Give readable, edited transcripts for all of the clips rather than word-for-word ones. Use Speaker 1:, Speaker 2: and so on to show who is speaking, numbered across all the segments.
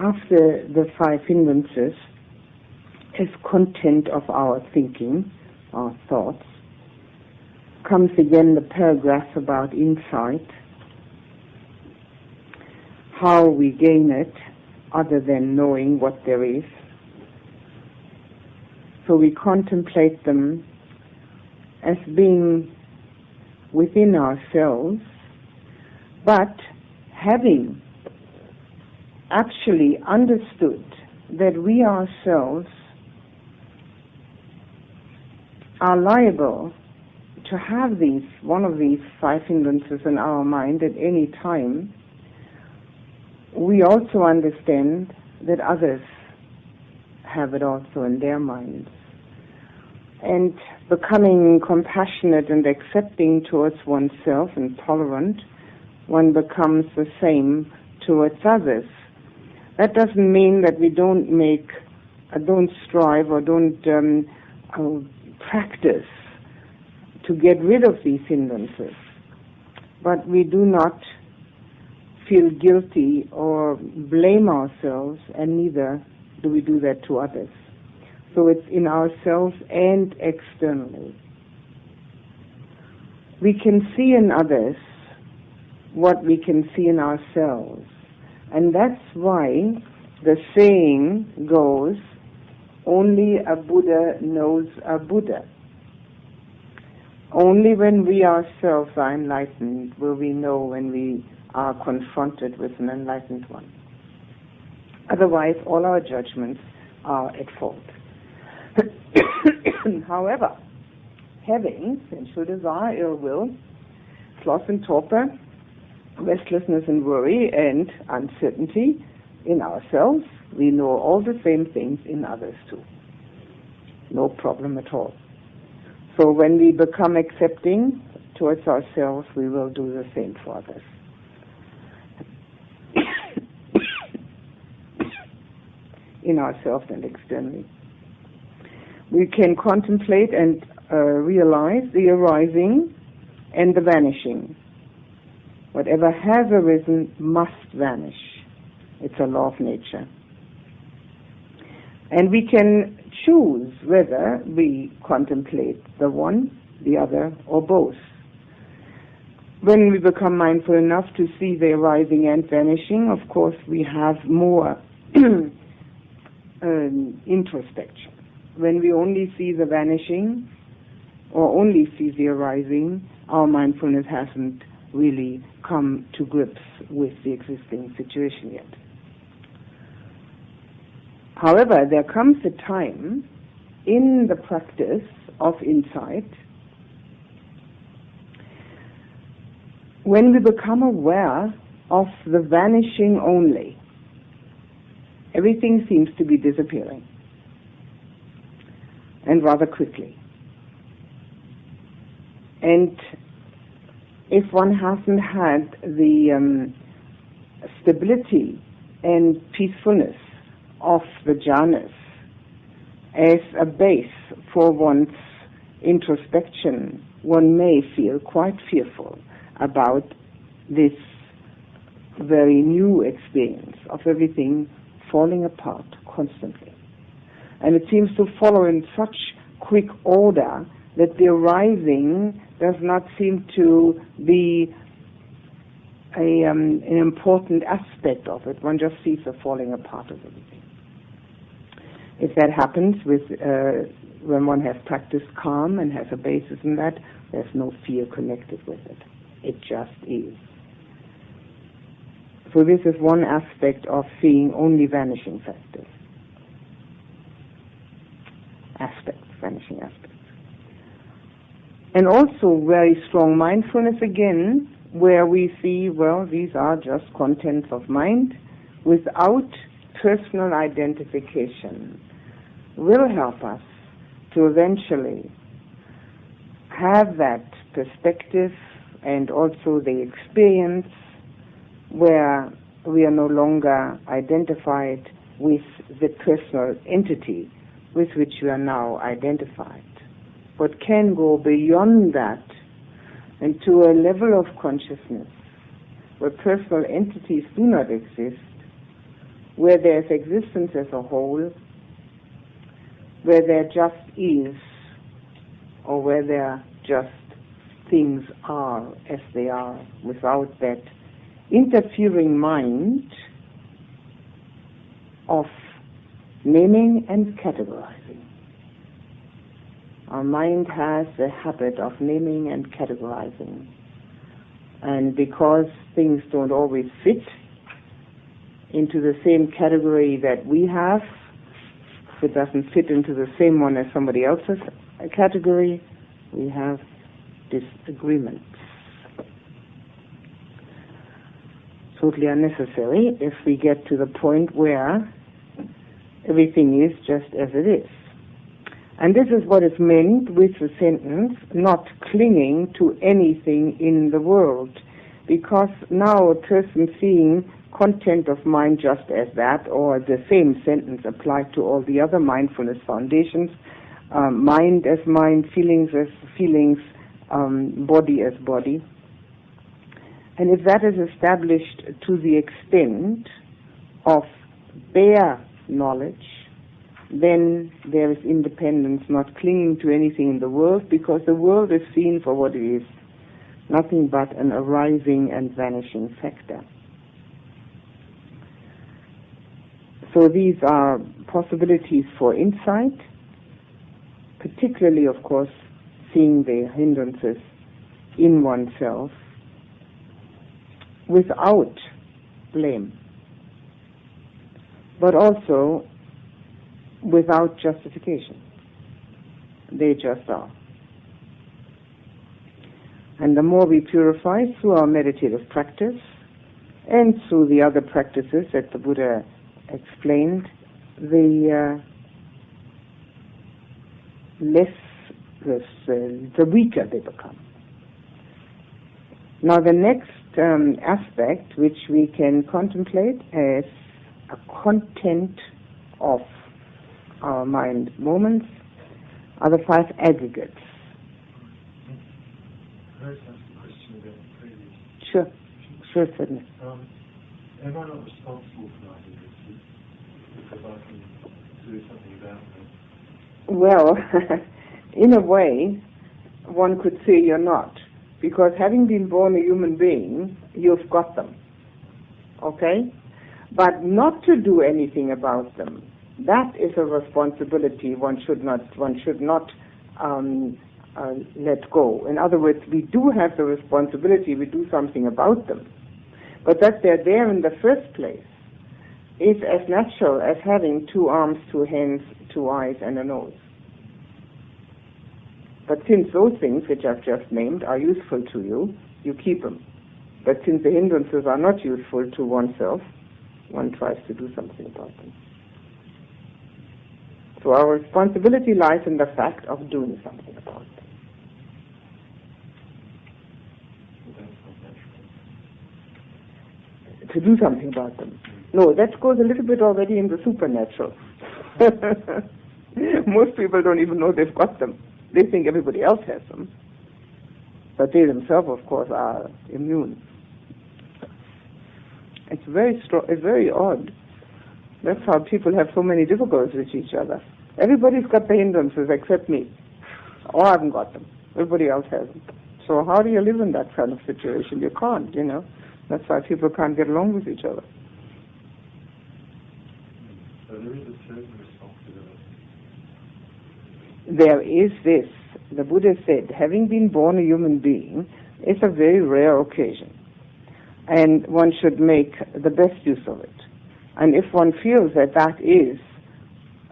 Speaker 1: after the five hindrances, as content of our thinking, our thoughts, comes again the paragraph about insight, how we gain it other than knowing what there is. So we contemplate them as being within ourselves, but having actually understood that we ourselves are liable to have one of these five hindrances in our mind at any time, we also understand that others have it also in their minds. And becoming compassionate and accepting towards oneself and tolerant, one becomes the same towards others. That doesn't mean that we don't strive or don't practice to get rid of these hindrances. But we do not feel guilty or blame ourselves, and neither do we do that to others. So it's in ourselves and externally. We can see in others what we can see in ourselves. And that's why the saying goes, only a Buddha knows a Buddha. Only when we ourselves are enlightened will we know when we are confronted with an enlightened one. Otherwise, all our judgments are at fault. However, having sensual desire, ill will, sloth and torpor, restlessness and worry, and uncertainty in ourselves, we know all the same things in others too. No problem at all. So when we become accepting towards ourselves, we will do the same for others. In ourselves and externally. We can contemplate and realize the arising and the vanishing. Whatever has arisen must vanish. It's a law of nature. And we can choose whether we contemplate the one, the other, or both. When we become mindful enough to see the arising and vanishing, of course we have more introspection. When we only see the vanishing or only see the arising, our mindfulness hasn't really come to grips with the existing situation yet. However, there comes a time in the practice of insight when we become aware of the vanishing only. Everything seems to be disappearing, and rather quickly. And if one hasn't had the stability and peacefulness of the jhanas as a base for one's introspection, one may feel quite fearful about this very new experience of everything falling apart constantly. And it seems to follow in such quick order that the arising does not seem to be an important aspect of it. One just sees the falling apart of everything. If that happens when one has practiced calm and has a basis in that, there's no fear connected with it. It just is. So this is one aspect of seeing only vanishing factors. Vanishing aspects. And also very strong mindfulness again, where we see, well, these are just contents of mind without personal identification, will help us to eventually have that perspective and also the experience where we are no longer identified with the personal entity with which we are now identified, but can go beyond that and to a level of consciousness where personal entities do not exist, where there's existence as a whole, where there just is, or where there just things are as they are, without that interfering mind of naming and categorizing. Our mind has the habit of naming and categorizing. And because things don't always fit into the same category that we have, if it doesn't fit into the same one as somebody else's category, we have disagreements. Totally unnecessary if we get to the point where everything is just as it is. And this is what is meant with the sentence, not clinging to anything in the world. Because now a person seeing content of mind just as that, or the same sentence applied to all the other mindfulness foundations, mind as mind, feelings as feelings, body as body. And if that is established to the extent of bare knowledge, then there is independence, not clinging to anything in the world, because the world is seen for what it is, nothing but an arising and vanishing factor. So these are possibilities for insight, particularly, of course, seeing the hindrances in oneself without blame, but also without justification. They just are. And the more we purify through our meditative practice and through the other practices that the Buddha explained, the weaker they become. Now the next aspect which we can contemplate as a content of our mind moments are the 5 aggregates.
Speaker 2: Can I just ask a question about the previous?
Speaker 1: Sure, certainly.
Speaker 2: Am I not responsible for my aggregates because I can do something about them?
Speaker 1: Well, in a way, one could say you're not, because having been born a human being, you've got them, okay? But not to do anything about them, that is a responsibility one should not let go. In other words, we do have the responsibility, we do something about them. But that they're there in the first place is as natural as having 2 arms, 2 hands, 2 eyes, and a nose. But since those things which I've just named are useful to you, you keep them. But since the hindrances are not useful to oneself, one tries to do something about them. So our responsibility lies in the fact of doing something about them. To do something about them. No, that goes a little bit already in the supernatural. Most people don't even know they've got them. They think everybody else has them. But they themselves, of course, are immune. It's very odd. That's how people have so many difficulties with each other. Everybody's got the hindrances except me. Or I haven't got them. Everybody else has them. So how do you live in that kind of situation? You can't, That's why people can't get along with each other.
Speaker 2: So there is a certain responsibility.
Speaker 1: There is this. The Buddha said, having been born a human being is a very rare occasion. And one should make the best use of it. And if one feels that that is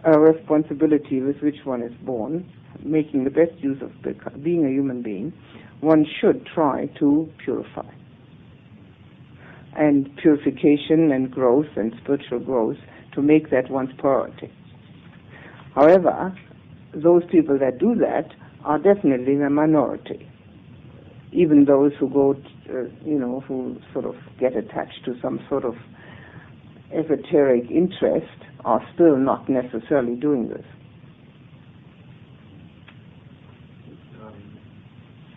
Speaker 1: a responsibility with which one is born, making the best use of being a human being, one should try to purify. And purification and growth and spiritual growth, to make that one's priority. However, those people that do that are definitely the minority. Even those who go, who sort of get attached to some sort of esoteric interest are still not necessarily doing this.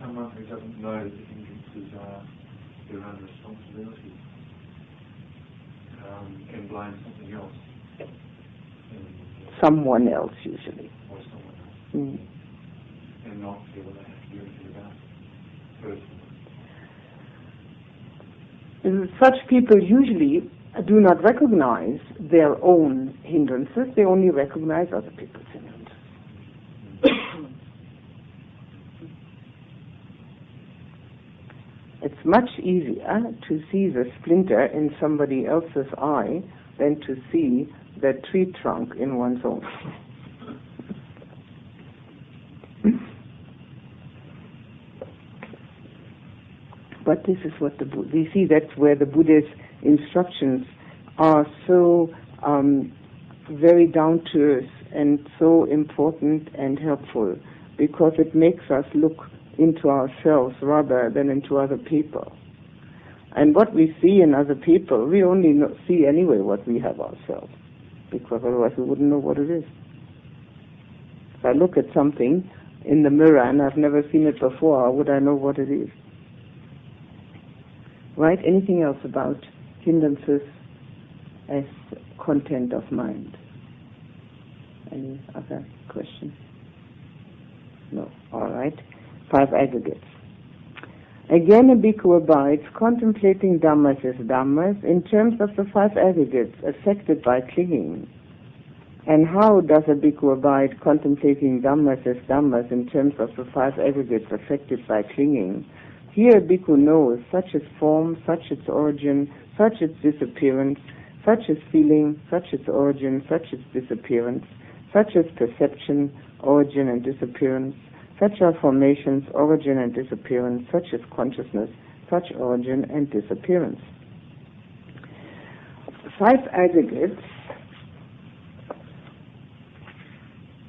Speaker 2: Someone who doesn't know that the hindrances are their own responsibility, can blame something else.
Speaker 1: Someone else, usually.
Speaker 2: Or someone else. And not feel that they have to do anything about it personally.
Speaker 1: Such people usually do not recognize their own hindrances, they only recognize other people's hindrances. It's much easier to see the splinter in somebody else's eye than to see the tree trunk in one's own. But this is what we see, that's where the Buddha's instructions are so very down to earth and so important and helpful, because it makes us look into ourselves rather than into other people. And what we see in other people, we only see anyway what we have ourselves, because otherwise we wouldn't know what it is. If I look at something in the mirror and I've never seen it before, how would I know what it is? Right? Anything else about hindrances as content of mind? Any other questions? No. All right. 5 aggregates. Again, a bhikkhu abides contemplating Dhammas as Dhammas in terms of the 5 aggregates affected by clinging. And how does a bhikkhu abide contemplating Dhammas as Dhammas in terms of the 5 aggregates affected by clinging? Here a bhikkhu knows such as form, such its origin, such its disappearance, such as feeling, such its origin, such its disappearance, such as perception, origin and disappearance, such are formations, origin and disappearance, such as consciousness, such origin and disappearance. 5 aggregates.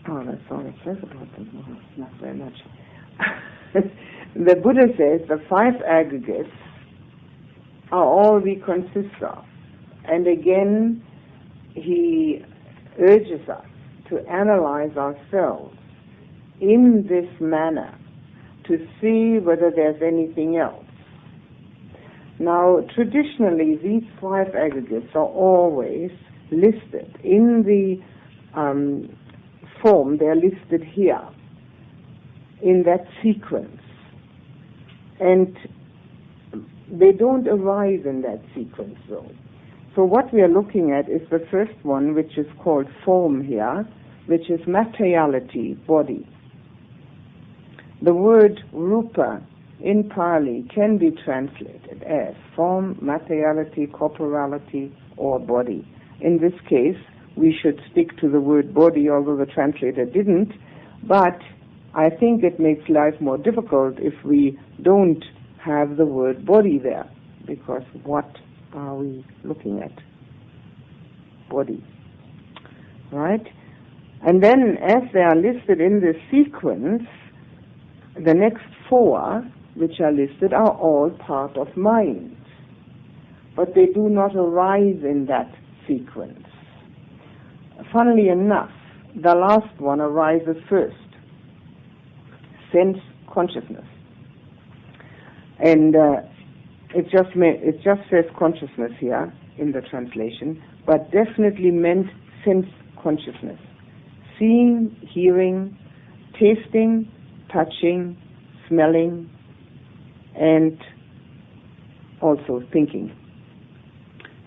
Speaker 1: Oh, that's all it says about them. Oh, not very much. The Buddha says the 5 aggregates are all we consist of. And again, he urges us to analyze ourselves in this manner to see whether there's anything else. Now, traditionally, these 5 aggregates are always listed in the form. They're listed here in that sequence. And they don't arise in that sequence, though. So what we are looking at is the first one, which is called form here, which is materiality, body. The word rupa in Pali can be translated as form, materiality, corporality, or body. In this case, we should stick to the word body, although the translator didn't, but I think it makes life more difficult if we don't have the word body there, because what are we looking at? Body. Right? And then as they are listed in this sequence, the next 4 which are listed are all part of mind, but they do not arise in that sequence. Funnily enough, the last one arises first, sense consciousness. And it just says consciousness here in the translation, but definitely meant sense consciousness. Seeing, hearing, tasting, touching, smelling, and also thinking.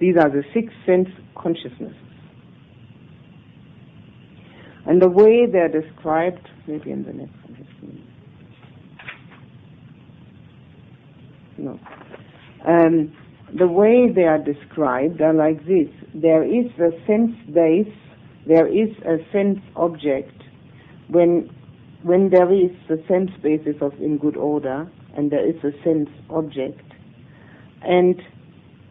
Speaker 1: These are the 6 sense consciousnesses. And the way they're described, maybe in the next one. No. The way they are described are like this. There is a sense base, there is a sense object. When there is the sense basis of in good order, and there is a sense object, and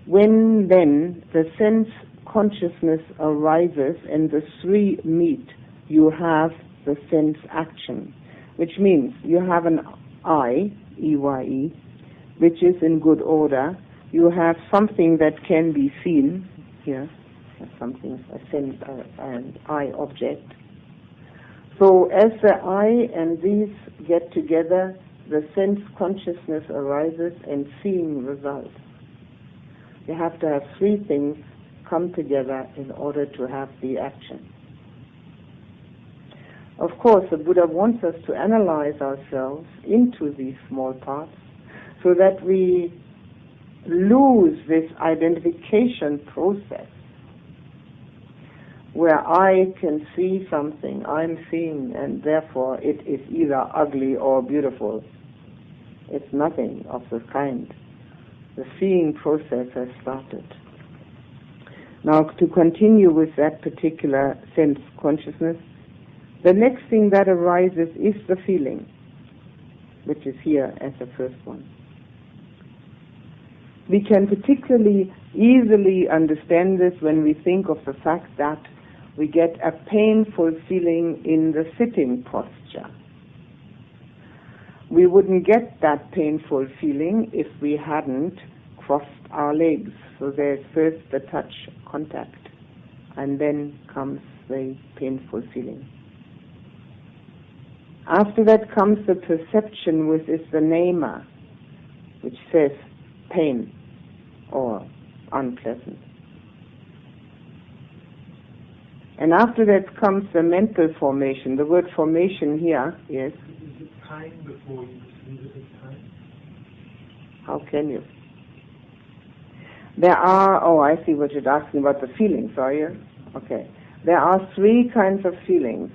Speaker 1: when then the sense consciousness arises and the 3 meet, you have the sense action, which means you have an I, E-Y-E, which is in good order. You have something that can be seen here, something, a sense, an I object. So as the I and these get together, the sense consciousness arises and seeing results. You have to have 3 things come together in order to have the action. Of course, the Buddha wants us to analyze ourselves into these small parts so that we lose this identification process where I can see something, I'm seeing, and therefore it is either ugly or beautiful. It's nothing of the kind. The seeing process has started. Now, to continue with that particular sense consciousness, the next thing that arises is the feeling, which is here as the first one. We can particularly easily understand this when we think of the fact that we get a painful feeling in the sitting posture. We wouldn't get that painful feeling if we hadn't crossed our legs. So there's first the touch, contact, and then comes the painful feeling. After that comes the perception, which is the nema, which says pain or unpleasant. And after that comes the mental formation. The word formation here, yes?
Speaker 2: Is it time before you perceive it as time?
Speaker 1: How can you? There are, I see what you're asking about the feelings, are you? Okay. There are three kinds of feelings: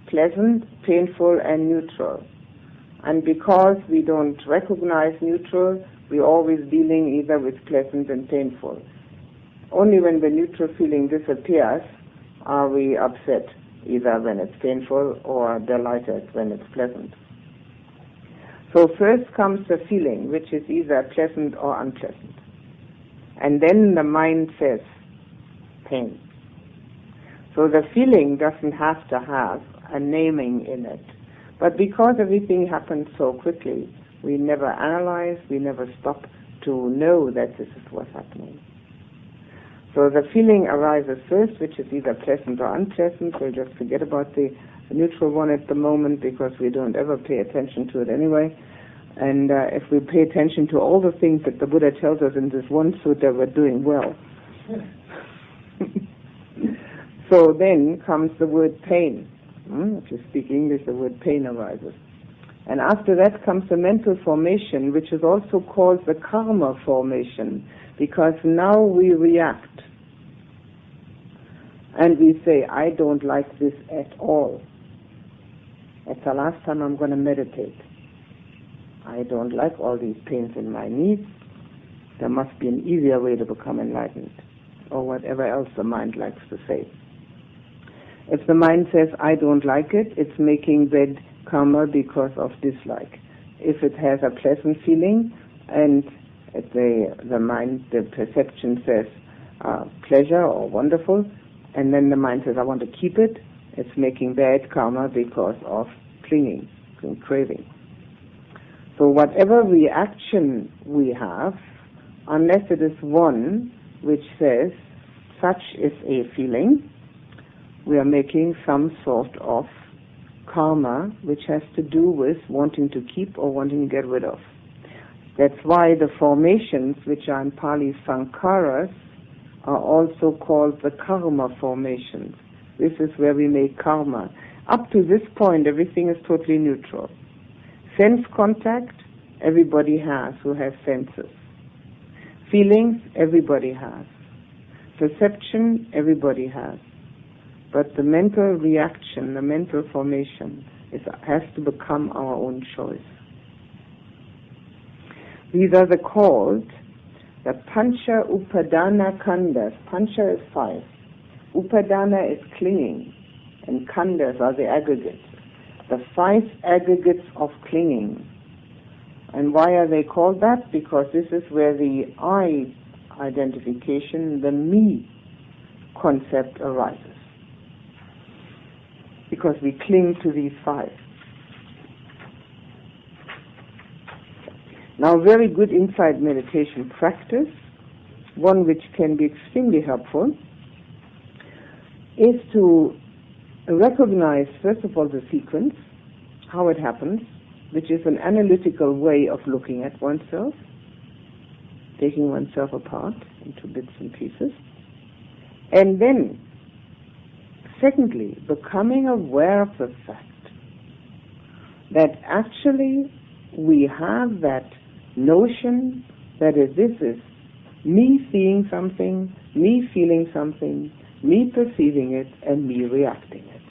Speaker 1: pleasant, painful, and neutral. And because we don't recognize neutral, we're always dealing either with pleasant and painful. Only when the neutral feeling disappears are we upset, either when it's painful or delighted when it's pleasant. So first comes the feeling, which is either pleasant or unpleasant. And then the mind says, pain. So the feeling doesn't have to have a naming in it. But because everything happens so quickly, we never analyze, we never stop to know that this is what's happening. So the feeling arises first, which is either pleasant or unpleasant. We'll just forget about the neutral one at the moment because we don't ever pay attention to it anyway. And if we pay attention to all the things that the Buddha tells us in this one sutta, we're doing well. So then comes the word pain. If you speak English, the word pain arises. And after that comes the mental formation, which is also called the karma formation, because now we react. And we say, I don't like this at all. It's the last time I'm going to meditate. I don't like all these pains in my knees. There must be an easier way to become enlightened, or whatever else the mind likes to say. If the mind says, I don't like it, it's making bad karma because of dislike. If it has a pleasant feeling and the mind, the perception says pleasure or wonderful, and then the mind says, I want to keep it, it's making bad karma because of clinging and craving. So whatever reaction we have, unless it is one which says, such is a feeling, we are making some sort of karma which has to do with wanting to keep or wanting to get rid of. That's why the formations, which are in Pali sankharas, are also called the karma formations. This is where we make karma. Up to this point, everything is totally neutral. Sense contact, everybody has who has senses. Feelings, everybody has. Perception, everybody has. But the mental reaction, the mental formation, has to become our own choice. These are called the Pancha Upadana Khandas. Pancha is 5. Upadana is clinging, and Khandas are the aggregates. The 5 aggregates of clinging. And why are they called that? Because this is where the I identification, the me concept arises. Because we cling to these 5. Now, very good insight meditation practice, one which can be extremely helpful, is to recognize, first of all, the sequence, how it happens, which is an analytical way of looking at oneself, taking oneself apart into bits and pieces. And then, secondly, becoming aware of the fact that actually we have that notion that this is me seeing something, me feeling something, me perceiving it, and me reacting it.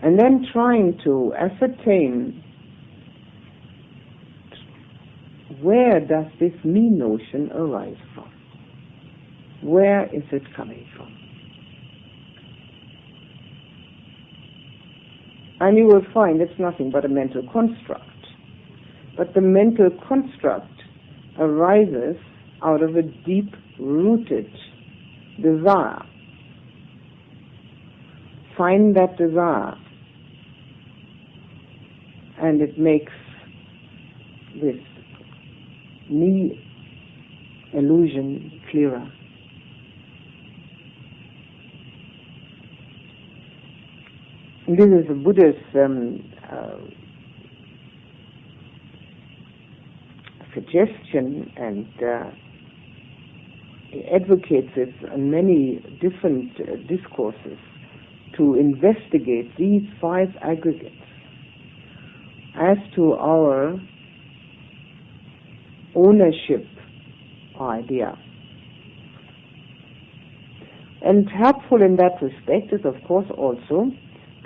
Speaker 1: And then trying to ascertain where does this me notion arise from? Where is it coming from? And you will find it's nothing but a mental construct. But the mental construct arises out of a deep-rooted desire. Find that desire, and it makes this me illusion clearer. And this is a Buddha's suggestion, and he advocates it in many different discourses to investigate these 5 aggregates as to our ownership idea. And helpful in that respect is, of course, also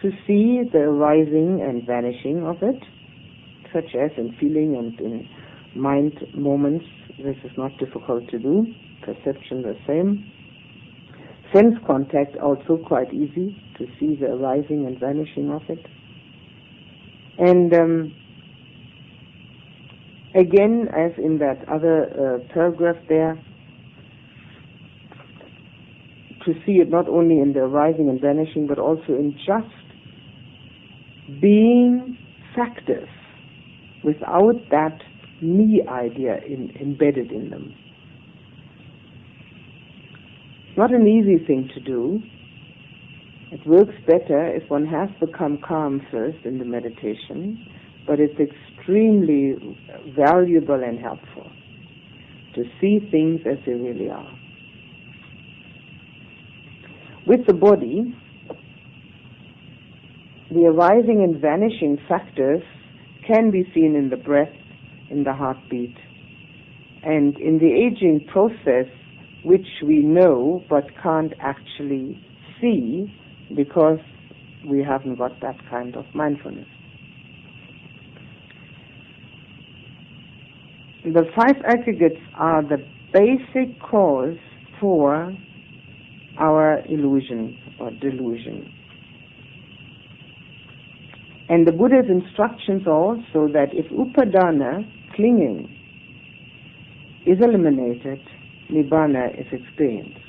Speaker 1: to see the arising and vanishing of it, such as in feeling and in mind moments. This is not difficult to do. Perception the same. Sense contact also quite easy to see the arising and vanishing of it. And again, as in that other paragraph there, to see it not only in the arising and vanishing, but also in just being factors without that me idea embedded in them. Not an easy thing to do. It works better if one has become calm first in the meditation, but it's extremely valuable and helpful to see things as they really are. With the body, the arising and vanishing factors can be seen in the breath, in the heartbeat, and in the aging process, which we know but can't actually see because we haven't got that kind of mindfulness. The 5 aggregates are the basic cause for our illusion or delusion. And the Buddha's instructions are also that if upadana, clinging, is eliminated, nibbana is experienced.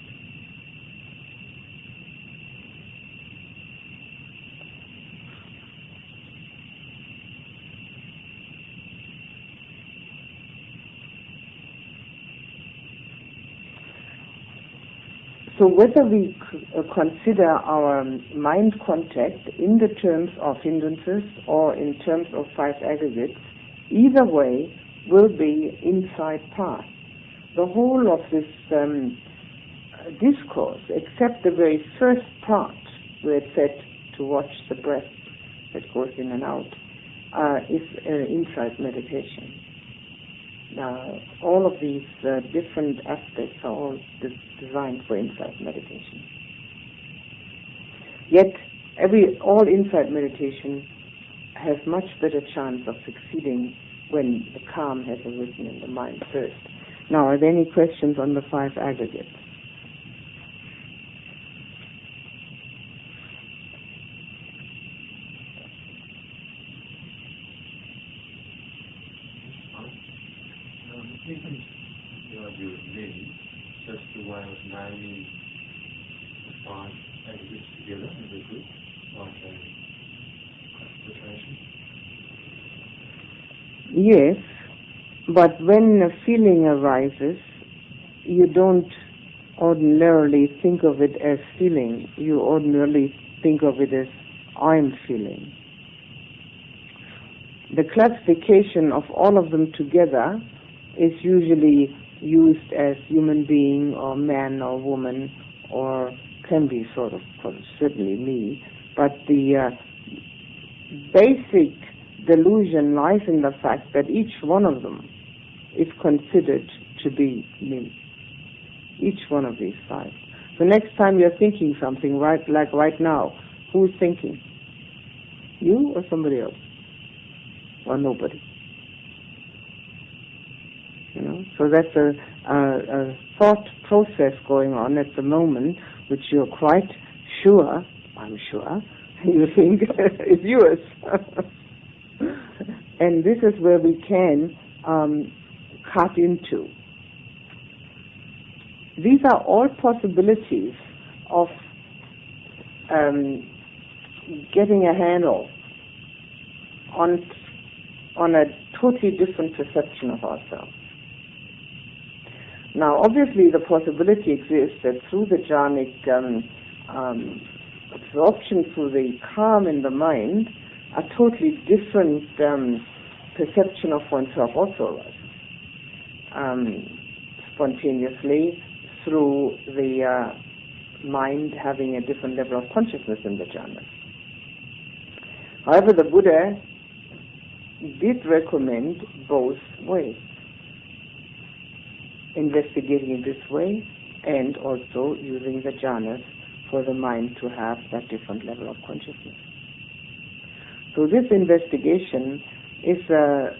Speaker 1: So whether we consider our mind contact in the terms of hindrances or in terms of 5 aggregates, either way will be inside path. The whole of this discourse, except the very first part where it said to watch the breath that goes in and out, is insight meditation. Now, all of these different aspects are all designed for insight meditation. Yet, all insight meditation has much better chance of succeeding when the calm has arisen in the mind first. Now, are there any questions on the 5 aggregates?
Speaker 2: Isn't the idea of me just a way of naming the 5 aggregates together as a group, like a classification?
Speaker 1: Yes, but when a feeling arises, you don't ordinarily think of it as feeling. You ordinarily think of it as I'm feeling. The classification of all of them together is usually used as human being or man or woman or can be sort of certainly me, but the basic delusion lies in the fact that each one of them is considered to be me. Each one of these five. The next time you're thinking something, like right now, who's thinking? You or somebody else? Or nobody? You know, so that's a thought process going on at the moment, which you're quite sure, I'm sure, you think is yours. And this is where we can cut into. These are all possibilities of getting a handle on a totally different perception of ourselves. Now, obviously, the possibility exists that through the jhanic absorption, through the calm in the mind, a totally different perception of oneself also arises spontaneously through the mind having a different level of consciousness in the jhana. However, the Buddha did recommend both ways, investigating in this way and also using the jhanas for the mind to have that different level of consciousness. So this investigation is a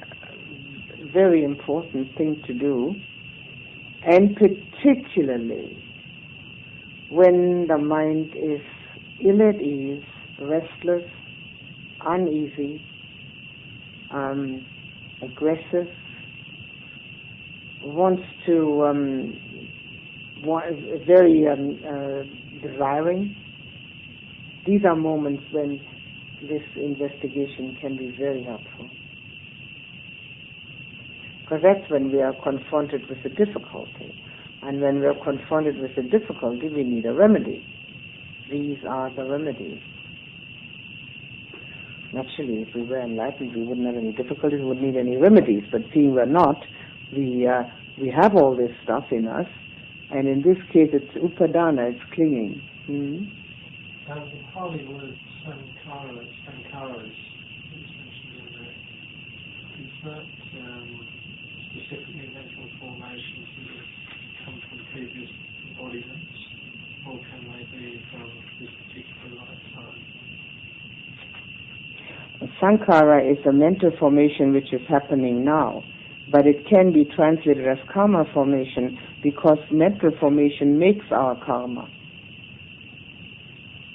Speaker 1: very important thing to do, and particularly when the mind is ill at ease, restless, uneasy, aggressive, wants to, very desiring. These are moments when this investigation can be very helpful. Because that's when we are confronted with a difficulty. And when we are confronted with a difficulty, we need a remedy. These are the remedies. Naturally, if we were enlightened, we wouldn't have any difficulties, we wouldn't need any remedies. But seeing we're not, we have all this stuff in us, and in this case it's upadana, it's clinging.
Speaker 2: The Pali word sankhara is mentioned in there. Is that specifically mental formations that have come from previous embodiments, or can they be from this particular lifetime?
Speaker 1: Sankhara is a mental formation which is happening now, but it can be translated as karma formation because mental formation makes our karma.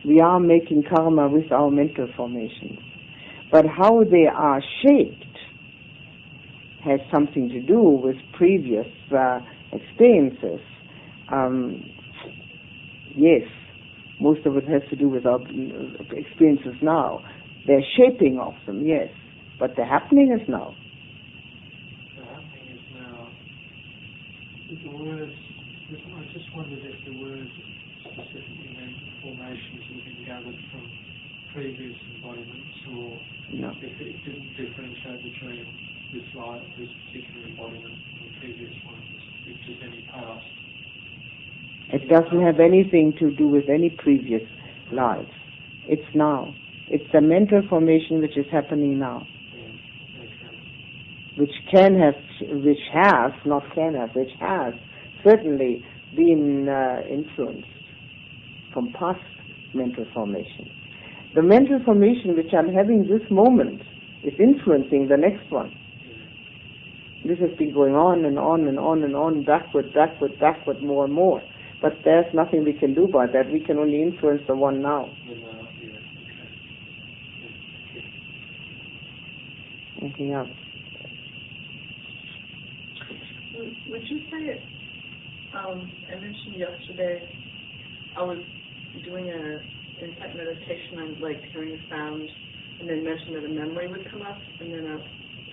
Speaker 1: We are making karma with our mental formations. But how they are shaped has something to do with previous experiences. Yes, most of it has to do with our experiences now. They're shaping of them, yes, but the happening is now.
Speaker 2: The happening is now. The words, I just wondered if the words specifically meant formations that have been gathered from previous embodiments, or
Speaker 1: no.
Speaker 2: If it didn't differentiate between this life, this particular embodiment, and the previous ones, it's just any past.
Speaker 1: It doesn't have anything to do with any previous lives. It's now. It's the mental formation which is happening now. Which has certainly been influenced from past mental formation. The mental formation which I'm having this moment is influencing the next one. This has been going on and on and on and on, backward, more and more. But there's nothing we can do about that. We can only influence the one now. Anything else?
Speaker 3: Would you say, I mentioned yesterday, I was doing an insight meditation on like hearing a sound, and then mentioned that a memory would come up, and then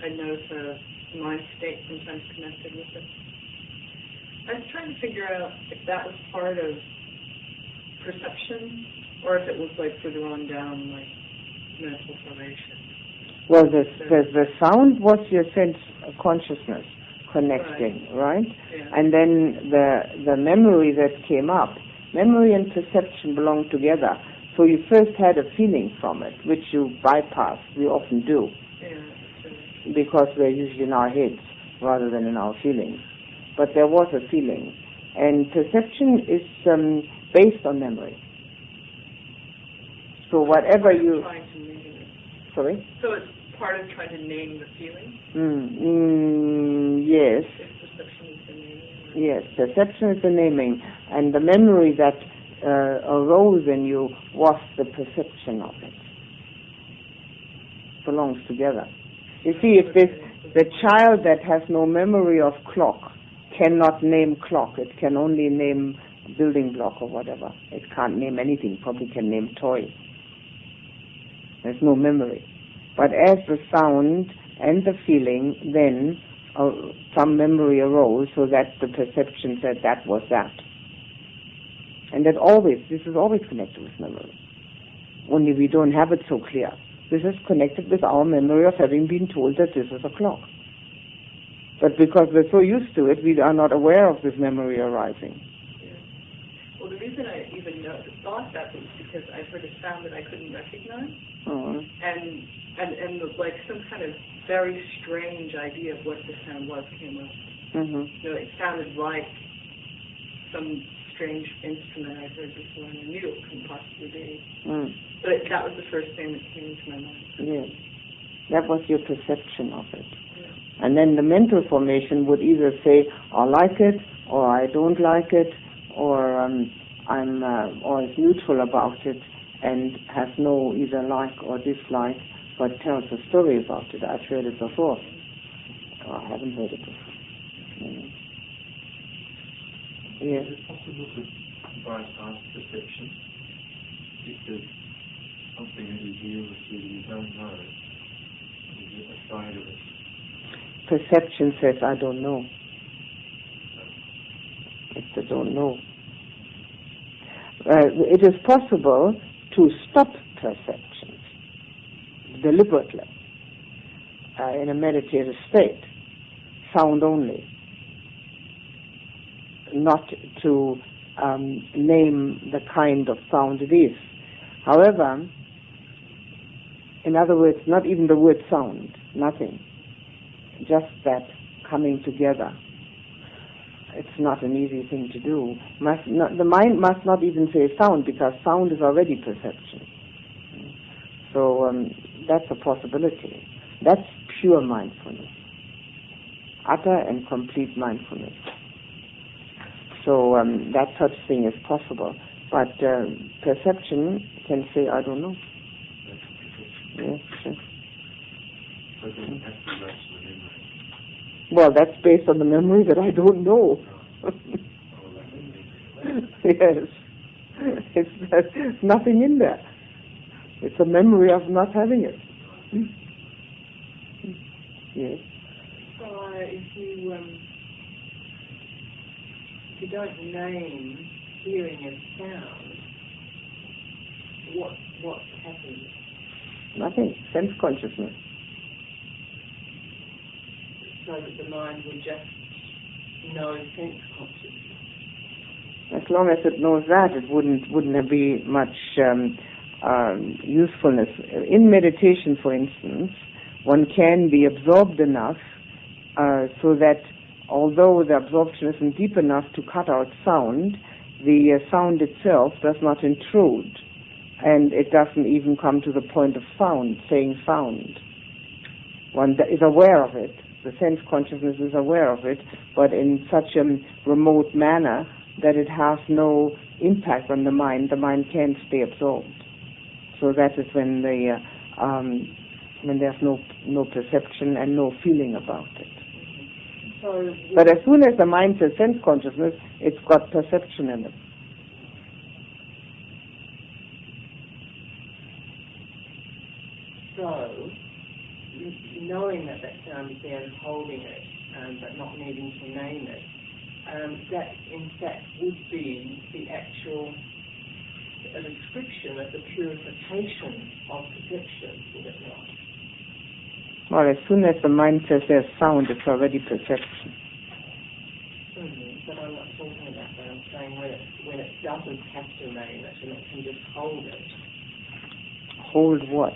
Speaker 3: I noticed a mind state sometimes connected with it. I was trying to figure out if that was part of perception, or if it was like further on down, like mental formation.
Speaker 1: Well, the sound was your sense of consciousness connecting, right?
Speaker 3: Yeah.
Speaker 1: And then the memory that came up Memory and perception belong together. So you first had a feeling from it, which you bypass. We often do, because we're usually in our heads rather than in our feelings. But there was a feeling. And perception is based on memory. So whatever you... Sorry?
Speaker 3: So it's part of trying to name the feeling?
Speaker 1: Yes.
Speaker 3: Perception is the naming?
Speaker 1: Yes, perception is the naming. And the memory that arose in you was the perception of it. Belongs together. You see, if the child that has no memory of clock cannot name clock, it can only name building block or whatever. It can't name anything, probably can name toy. There's no memory. But as the sound and the feeling, then some memory arose so that the perception said that was that. And this is always connected with memory. Only we don't have it so clear. This is connected with our memory of having been told that this is a clock. But because we're so used to it, we are not aware of this memory arising.
Speaker 3: Well, the reason I even thought that was because I heard a sound that I couldn't recognize, and like some kind of very strange idea of what the sound was came up. It sounded like some strange instrument I'd heard before, and I knew it couldn't possibly be. But that was the first thing that came into my mind. Yes,
Speaker 1: that was your perception of it. Yeah. And then the mental formation would either say, I like it, or I don't like it, or I'm always neutral about it and have no either like or dislike, but tells a story about it. I've heard it before. Oh, I haven't heard it before. Yes.
Speaker 4: Is it possible to bypass perception? If there's something that you hear that you don't know, you get aside of it?
Speaker 1: Perception says, I don't know. It's the don't know. It is possible to stop perceptions deliberately in a meditative state, sound only, not to name the kind of sound it is. However, in other words, not even the word sound, nothing, just that coming together. It's not an easy thing to do. The mind must not even say sound, because sound is already perception. So that's a possibility. That's pure mindfulness, utter and complete mindfulness. So that such thing is possible. But perception can say, I don't know. Yes, sure. Well, that's based on the memory that I don't know. Yes. There's nothing in there. It's a memory of not having it. Yes.
Speaker 5: So if you don't name hearing as sound, what happens?
Speaker 1: Nothing. Sense consciousness.
Speaker 5: So that the mind will just know sense consciousness.
Speaker 1: As long as it knows that, it wouldn't be much usefulness. In meditation, for instance, one can be absorbed enough so that although the absorption isn't deep enough to cut out sound, the sound itself does not intrude, and it doesn't even come to the point of saying sound. One is aware of it. The sense consciousness is aware of it, but in such a remote manner that it has no impact on the mind. The mind can stay absorbed. So that is when there's no perception and no feeling about it.
Speaker 5: So,
Speaker 1: but as soon as the mind says sense consciousness, it's got perception in it.
Speaker 5: So, knowing that sound is there and holding it, but not needing to name it, that in fact would be the actual a description of the purification of perception, would it not?
Speaker 1: Well, as soon as the mind says there's sound, it's already perception.
Speaker 5: But I'm not talking about that. I'm saying when it doesn't have to name it and it can just hold it.
Speaker 1: Hold what?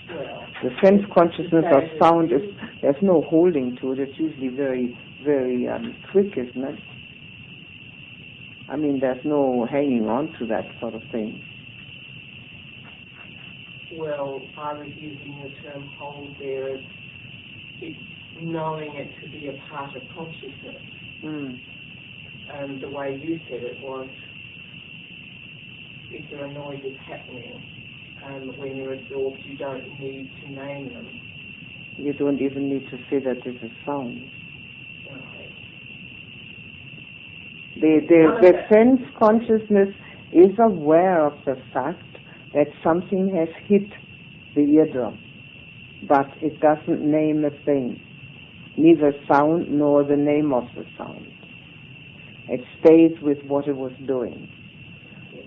Speaker 5: Well,
Speaker 1: the sense consciousness of sound is, there's no holding to it. It's usually very, very quick, isn't it? I mean, there's no hanging on to that sort of thing.
Speaker 5: Well, I was using the term hold there as it's knowing it to be a part of consciousness. And the way you said it was, if there are noises happening, when you're absorbed, you don't need to name them.
Speaker 1: You don't even need to say that this is sound.
Speaker 5: Okay.
Speaker 1: The sense consciousness is aware of the fact that something has hit the eardrum, but it doesn't name a thing, neither sound nor the name of the sound. It stays with what it was doing.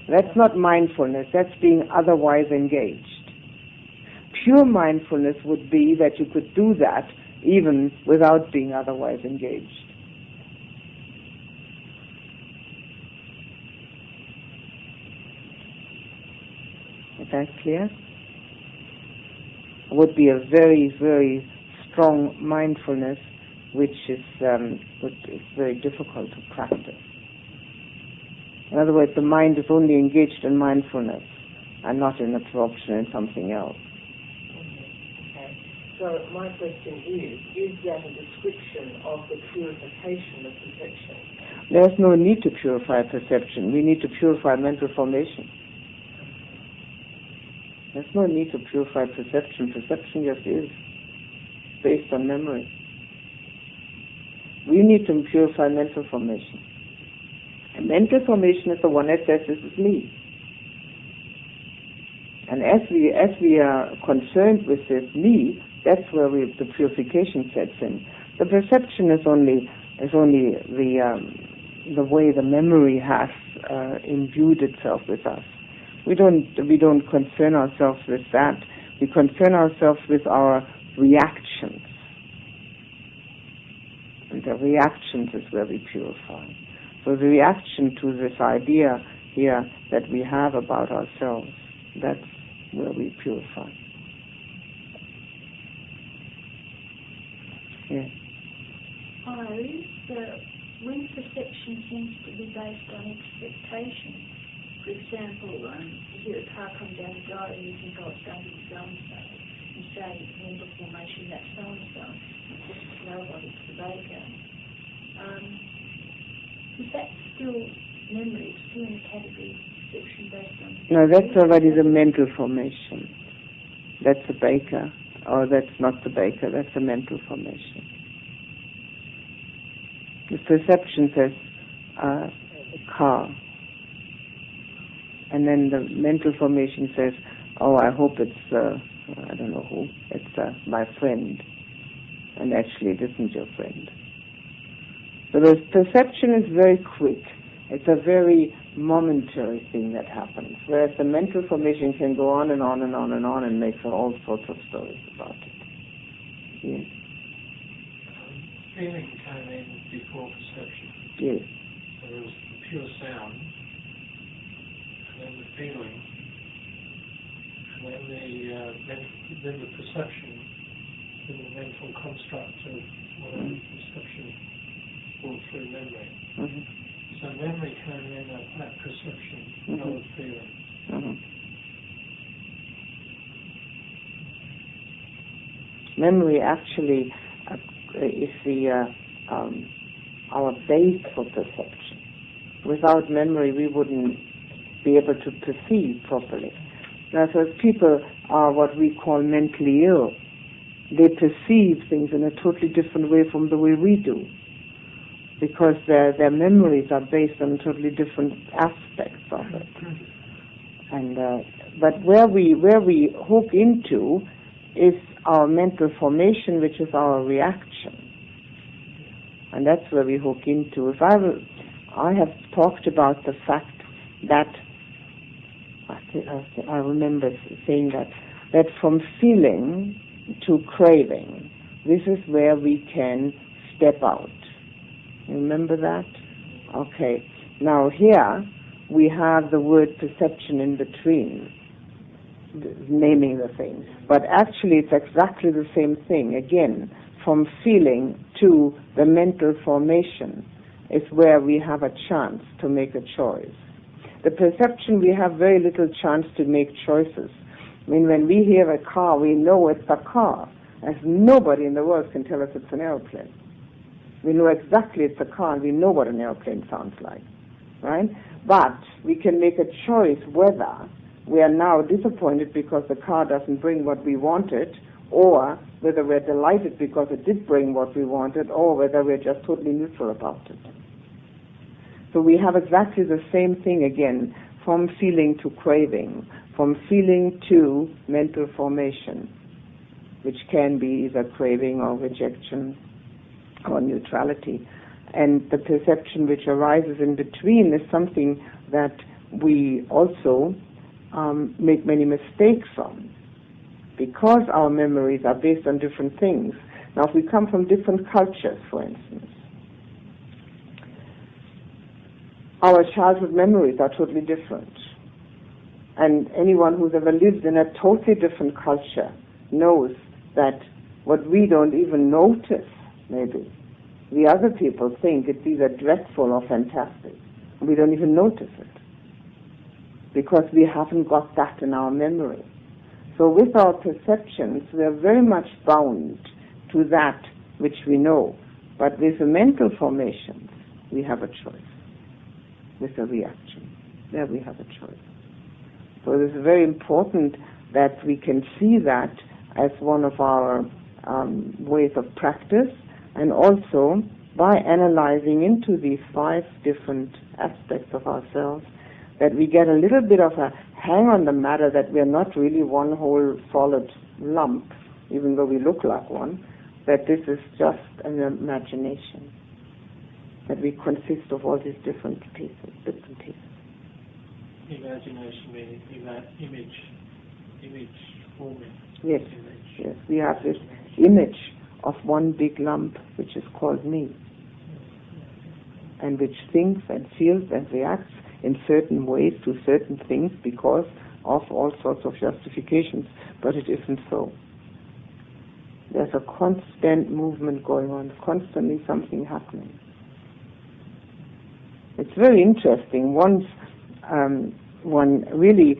Speaker 1: That's not mindfulness, that's being otherwise engaged. Pure mindfulness would be that you could do that even without being otherwise engaged. Is that clear? It would be a very, very strong mindfulness which is very difficult to practice. In other words, the mind is only engaged in mindfulness and not in absorption in something else.
Speaker 5: Okay. So my question is that a description of the purification of perception?
Speaker 1: There's no need to purify perception. We need to purify mental formation. There's no need to purify perception. Perception just is, based on memory. We need to purify mental formation. And mental formation is the one that says this is me. And as we are concerned with this me, that's where the purification sets in. The perception is only the way the memory has imbued itself with us. We don't concern ourselves with that. We concern ourselves with our reactions. And the reactions is where we purify. So the reaction to this idea here that we have about ourselves, that's where we purify. Yes.
Speaker 6: When perception seems to be based on expectation, for example, you hear a car come down the road and you think, oh, it's going to be so-and-so. You say, mental formation, that's so-and-so. It's just nobody, it's the baker. Is that still memory? It's still in the category of perception based on...
Speaker 1: No, that's already the mental formation. That's the baker. Or that's not the baker, that's the mental formation. The perception says car. And then the mental formation says, oh, I hope it's, I don't know who, it's my friend. And actually it isn't your friend. So the perception is very quick. It's a very momentary thing that happens, whereas the mental formation can go on and on and on and on and make all sorts of stories about it. Yes.
Speaker 2: Feeling came in before perception.
Speaker 1: Yes.
Speaker 2: So there was the pure sound, and then the feeling, and then the perception, then the mental construct of whatever perception brought through memory.
Speaker 1: Mm-hmm.
Speaker 2: So memory came in at perception, not at feeling.
Speaker 1: Mm-hmm. Memory actually is our base for perception. Without memory, we wouldn't be able to perceive properly. Now, so people are what we call mentally ill. They perceive things in a totally different way from the way we do, because their memories are based on totally different aspects of it. And but where we hook into is our mental formation, which is our reaction, and that's where we hook into. I have talked about the fact that I remember saying that from feeling to craving, this is where we can step out. Remember that? Okay. Now here we have the word perception in between, naming the thing. But actually it's exactly the same thing. Again, from feeling to the mental formation is where we have a chance to make a choice. The perception, we have very little chance to make choices. I mean, when we hear a car, we know it's a car, as nobody in the world can tell us it's an airplane. We know exactly it's a car, and we know what an airplane sounds like, right? But we can make a choice whether we are now disappointed because the car doesn't bring what we wanted, or whether we're delighted because it did bring what we wanted, or whether we're just totally neutral about it. So we have exactly the same thing again, from feeling to craving, from feeling to mental formation, which can be either craving or rejection or neutrality. And the perception which arises in between is something that we also make many mistakes on, because our memories are based on different things. Now, if we come from different cultures, for instance, our childhood memories are totally different. And anyone who's ever lived in a totally different culture knows that what we don't even notice, maybe, the other people think it's either dreadful or fantastic. We don't even notice it, because we haven't got that in our memory. So with our perceptions, we are very much bound to that which we know. But with the mental formations, we have a choice. With a reaction, there we have a choice. So it is very important that we can see that as one of our ways of practice, and also by analyzing into these 5 different aspects of ourselves, that we get a little bit of a hang on the matter that we are not really one whole solid lump, even though we look like one, that this is just an imagination, that we consist of all these different pieces, bits and pieces.
Speaker 2: Imagination meaning image forming.
Speaker 1: Yes, yes. We have this image of one big lump which is called me, and which thinks and feels and reacts in certain ways to certain things because of all sorts of justifications, but it isn't so. There's a constant movement going on, constantly something happening. It's very interesting. Once one really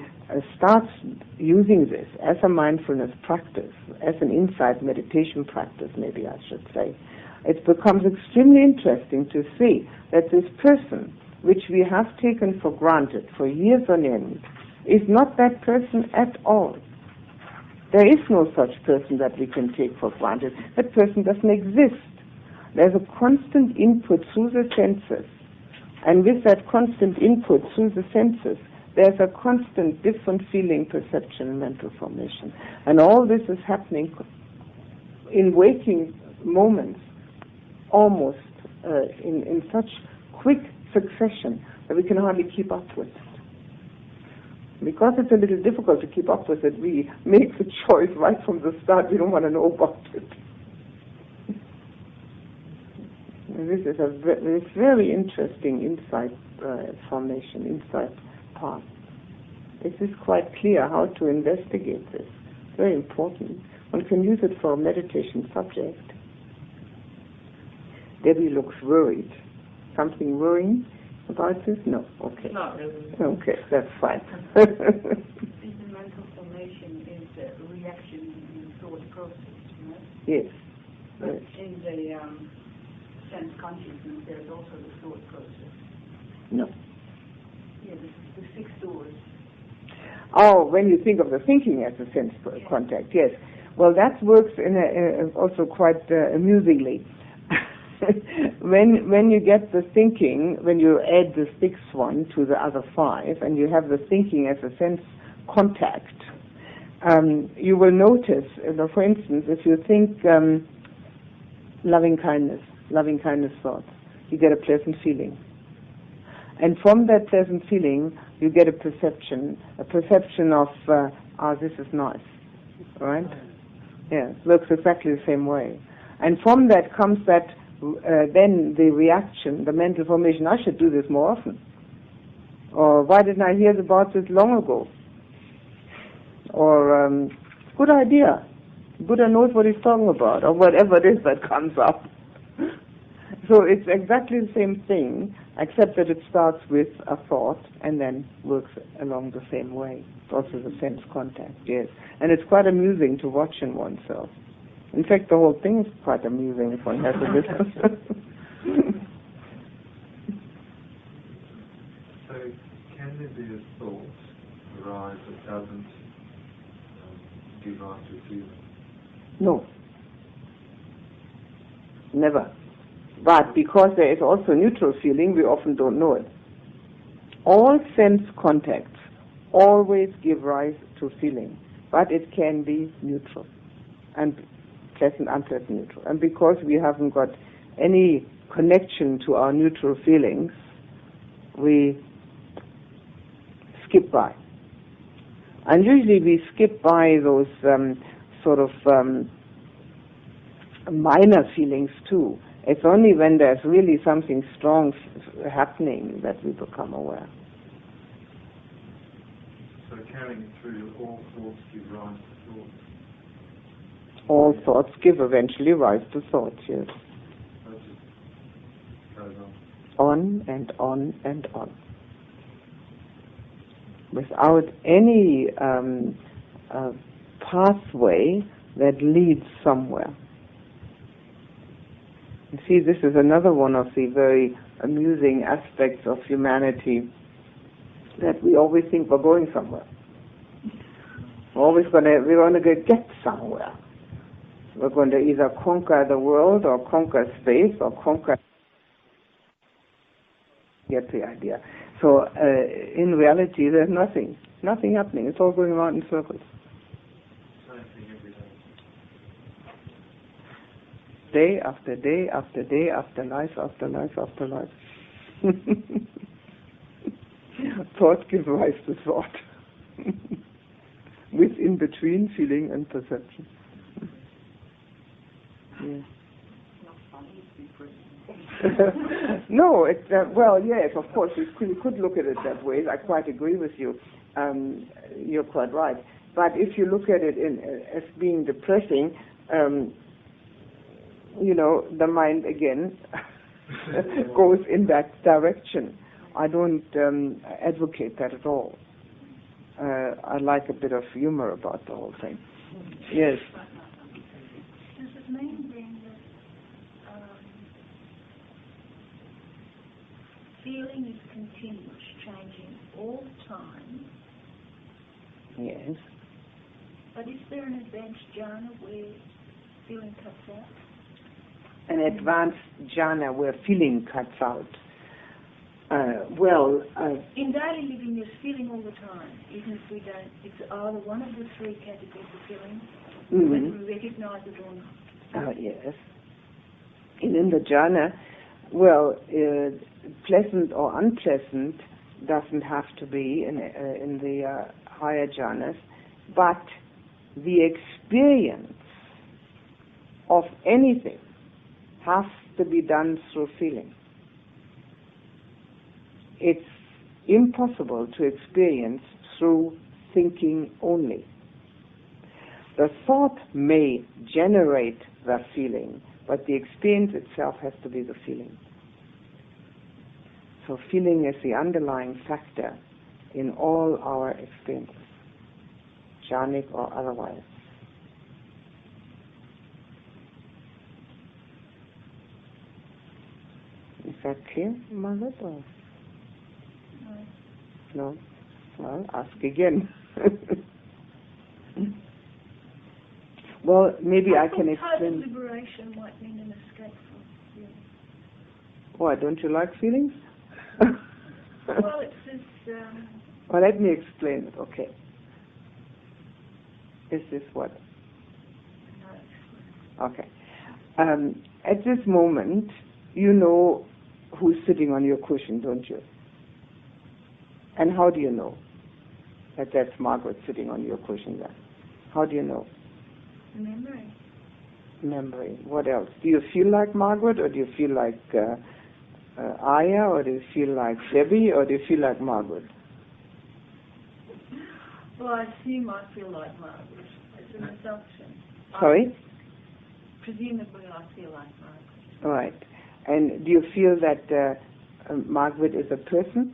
Speaker 1: starts using this as a mindfulness practice, as an insight meditation practice, maybe I should say, it becomes extremely interesting to see that this person, which we have taken for granted for years on end, is not that person at all. There is no such person that we can take for granted. That person doesn't exist. There's a constant input through the senses. And with that constant input through the senses, there's a constant different feeling, perception, and mental formation. And all this is happening in waking moments, almost in such quick succession that we can hardly keep up with it. Because it's a little difficult to keep up with it, we make the choice right from the start. We don't want to know about it. This is a very interesting insight formation, insight path. It is quite clear how to investigate this. Very important. One can use it for a meditation subject. Debbie looks worried. Something worrying about this? No. Okay.
Speaker 3: Not really.
Speaker 1: Okay, that's fine.
Speaker 6: The mental formation is a reaction in the thought process, right?
Speaker 1: Yes.
Speaker 6: But
Speaker 1: Yes.
Speaker 6: in the sense consciousness, there's also the thought process.
Speaker 1: No.
Speaker 6: Yeah, the 6 doors.
Speaker 1: Oh, when you think of the thinking as a sense contact, yes. Well, that works also quite amusingly. When you get the thinking, when you add the 6th one to the other 5, and you have the thinking as a sense contact, you will notice, for instance, if you think loving kindness thoughts, you get a pleasant feeling. And from that pleasant feeling, you get a perception of, this is nice, right? Yeah, it works exactly the same way. And from that comes that, then the reaction, the mental formation, I should do this more often. Or why didn't I hear about this long ago? Or good idea. Buddha knows what he's talking about, or whatever it is that comes up. So it's exactly the same thing, except that it starts with a thought and then works along the same way. It's also the sense contact, yes. And it's quite amusing to watch in oneself. In fact, the whole thing is quite amusing if one has a business.
Speaker 4: So, can there be a thought arise that doesn't give rise to a feeling?
Speaker 1: No. Never. But because there is also neutral feeling, we often don't know it. All sense contacts always give rise to feeling, but it can be neutral, and pleasant, unpleasant, neutral. And because we haven't got any connection to our neutral feelings, we skip by. And usually we skip by those minor feelings too. It's only when there's really something strong happening that we become aware.
Speaker 4: So carrying it through, all thoughts give rise to thoughts.
Speaker 1: All thoughts give eventually rise to thoughts, yes.
Speaker 4: So it just goes on.
Speaker 1: On and on and on. Without any pathway that leads somewhere. You see, this is another one of the very amusing aspects of humanity, that we always think we're going somewhere. We're going to get somewhere. We're going to either conquer the world or conquer space or get the idea. So in reality, there's nothing happening. It's all going around in circles. Day after day after day after life after life after life. Thought gives rise to thought. With in between feeling and perception. Yeah. No, well, yes, of course, you could look at it that way. I quite agree with you. You're quite right. But if you look at it as being depressing, the mind again goes in that direction. I don't advocate that at all. I like a bit of humor about the whole thing. Yes.
Speaker 6: Does it mean then that feeling is continuous, changing all the time?
Speaker 1: Yes.
Speaker 6: But is there an advanced jhana where feeling cuts out?
Speaker 1: An advanced jhana where feeling cuts out.
Speaker 6: In daily living, there's feeling all the time, even if we don't. It's either one of the three categories of feeling, whether we recognize it or not.
Speaker 1: Yes. And in the jhana, pleasant or unpleasant doesn't have to be in the higher jhanas, but the experience of anything has to be done through feeling. It's impossible to experience through thinking only. The thought may generate the feeling, but the experience itself has to be the feeling. So feeling is the underlying factor in all our experiences, jhanic or otherwise. Is that clear, Margaret? Or? No? Well, ask again. Well, maybe I can explain.
Speaker 6: Total liberation might mean an escape from feeling.
Speaker 1: Why, don't you like feelings?
Speaker 6: Well, it says...
Speaker 1: Well, let me explain it, okay. Is this what?
Speaker 6: No.
Speaker 1: Okay. At this moment, you know who's sitting on your cushion, don't you? And how do you know that that's Margaret sitting on your cushion there? How do you know?
Speaker 6: Memory.
Speaker 1: Memory. What else? Do you feel like Margaret, or do you feel like Ayya, or do you feel like Debbie, or do you feel like Margaret?
Speaker 6: Well, I assume I feel like Margaret. It's an assumption.
Speaker 1: Sorry?
Speaker 6: Presumably I feel like Margaret.
Speaker 1: All right. And do you feel that Margaret is a person?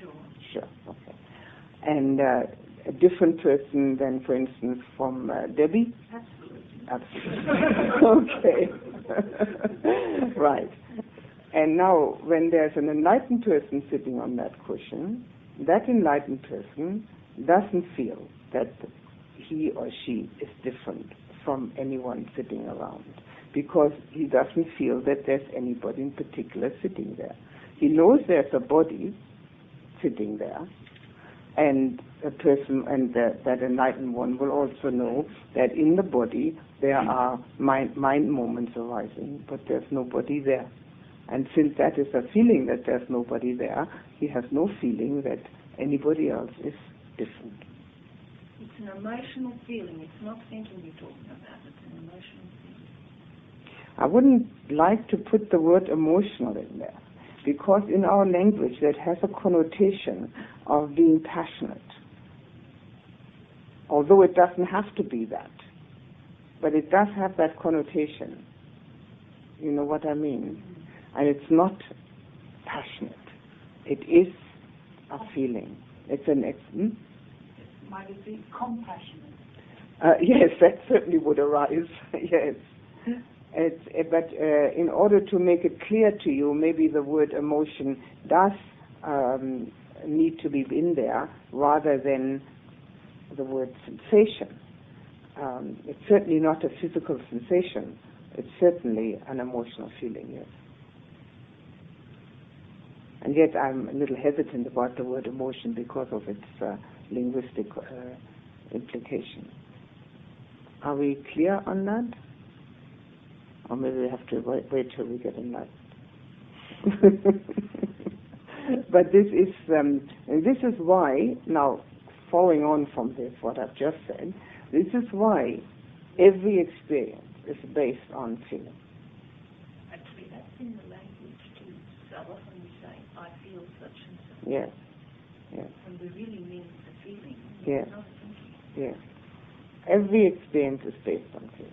Speaker 6: Sure.
Speaker 1: Sure, okay. And a different person than, for instance, from Debbie? Absolutely. Okay. Right. And now, when there's an enlightened person sitting on that cushion, that enlightened person doesn't feel that he or she is different from anyone sitting around, because he doesn't feel that there's anybody in particular sitting there. He knows there's a body sitting there, and a person, and that enlightened one will also know that in the body there are mind moments arising, but there's nobody there. And since that is a feeling that there's nobody there, he has no feeling that anybody else is different.
Speaker 6: It's an emotional feeling. It's not thinking you're talking about. It's an emotional feeling.
Speaker 1: I wouldn't like to put the word emotional in there, because in our language that has a connotation of being passionate. Although it doesn't have to be that, but it does have that connotation. You know what I mean? And it's not passionate. It is a feeling. It's an
Speaker 6: Might it be compassionate?
Speaker 1: Yes, that certainly would arise. Yes. But in order to make it clear to you, maybe the word emotion does need to be in there rather than the word sensation. It's certainly not a physical sensation. It's certainly an emotional feeling, yes. And yet I'm a little hesitant about the word emotion because of its linguistic implication. Are we clear on that? Or maybe we have to wait till we get enlightened. But this is why, now following on from this, what I've just said, this is why every experience is based on feeling.
Speaker 6: Actually, that's in the language too. So often we say, I feel such and such.
Speaker 1: Yes. Yes.
Speaker 6: And we really mean the feeling.
Speaker 1: Yes.
Speaker 6: Not thinking.
Speaker 1: Yes. Every experience is based on feeling.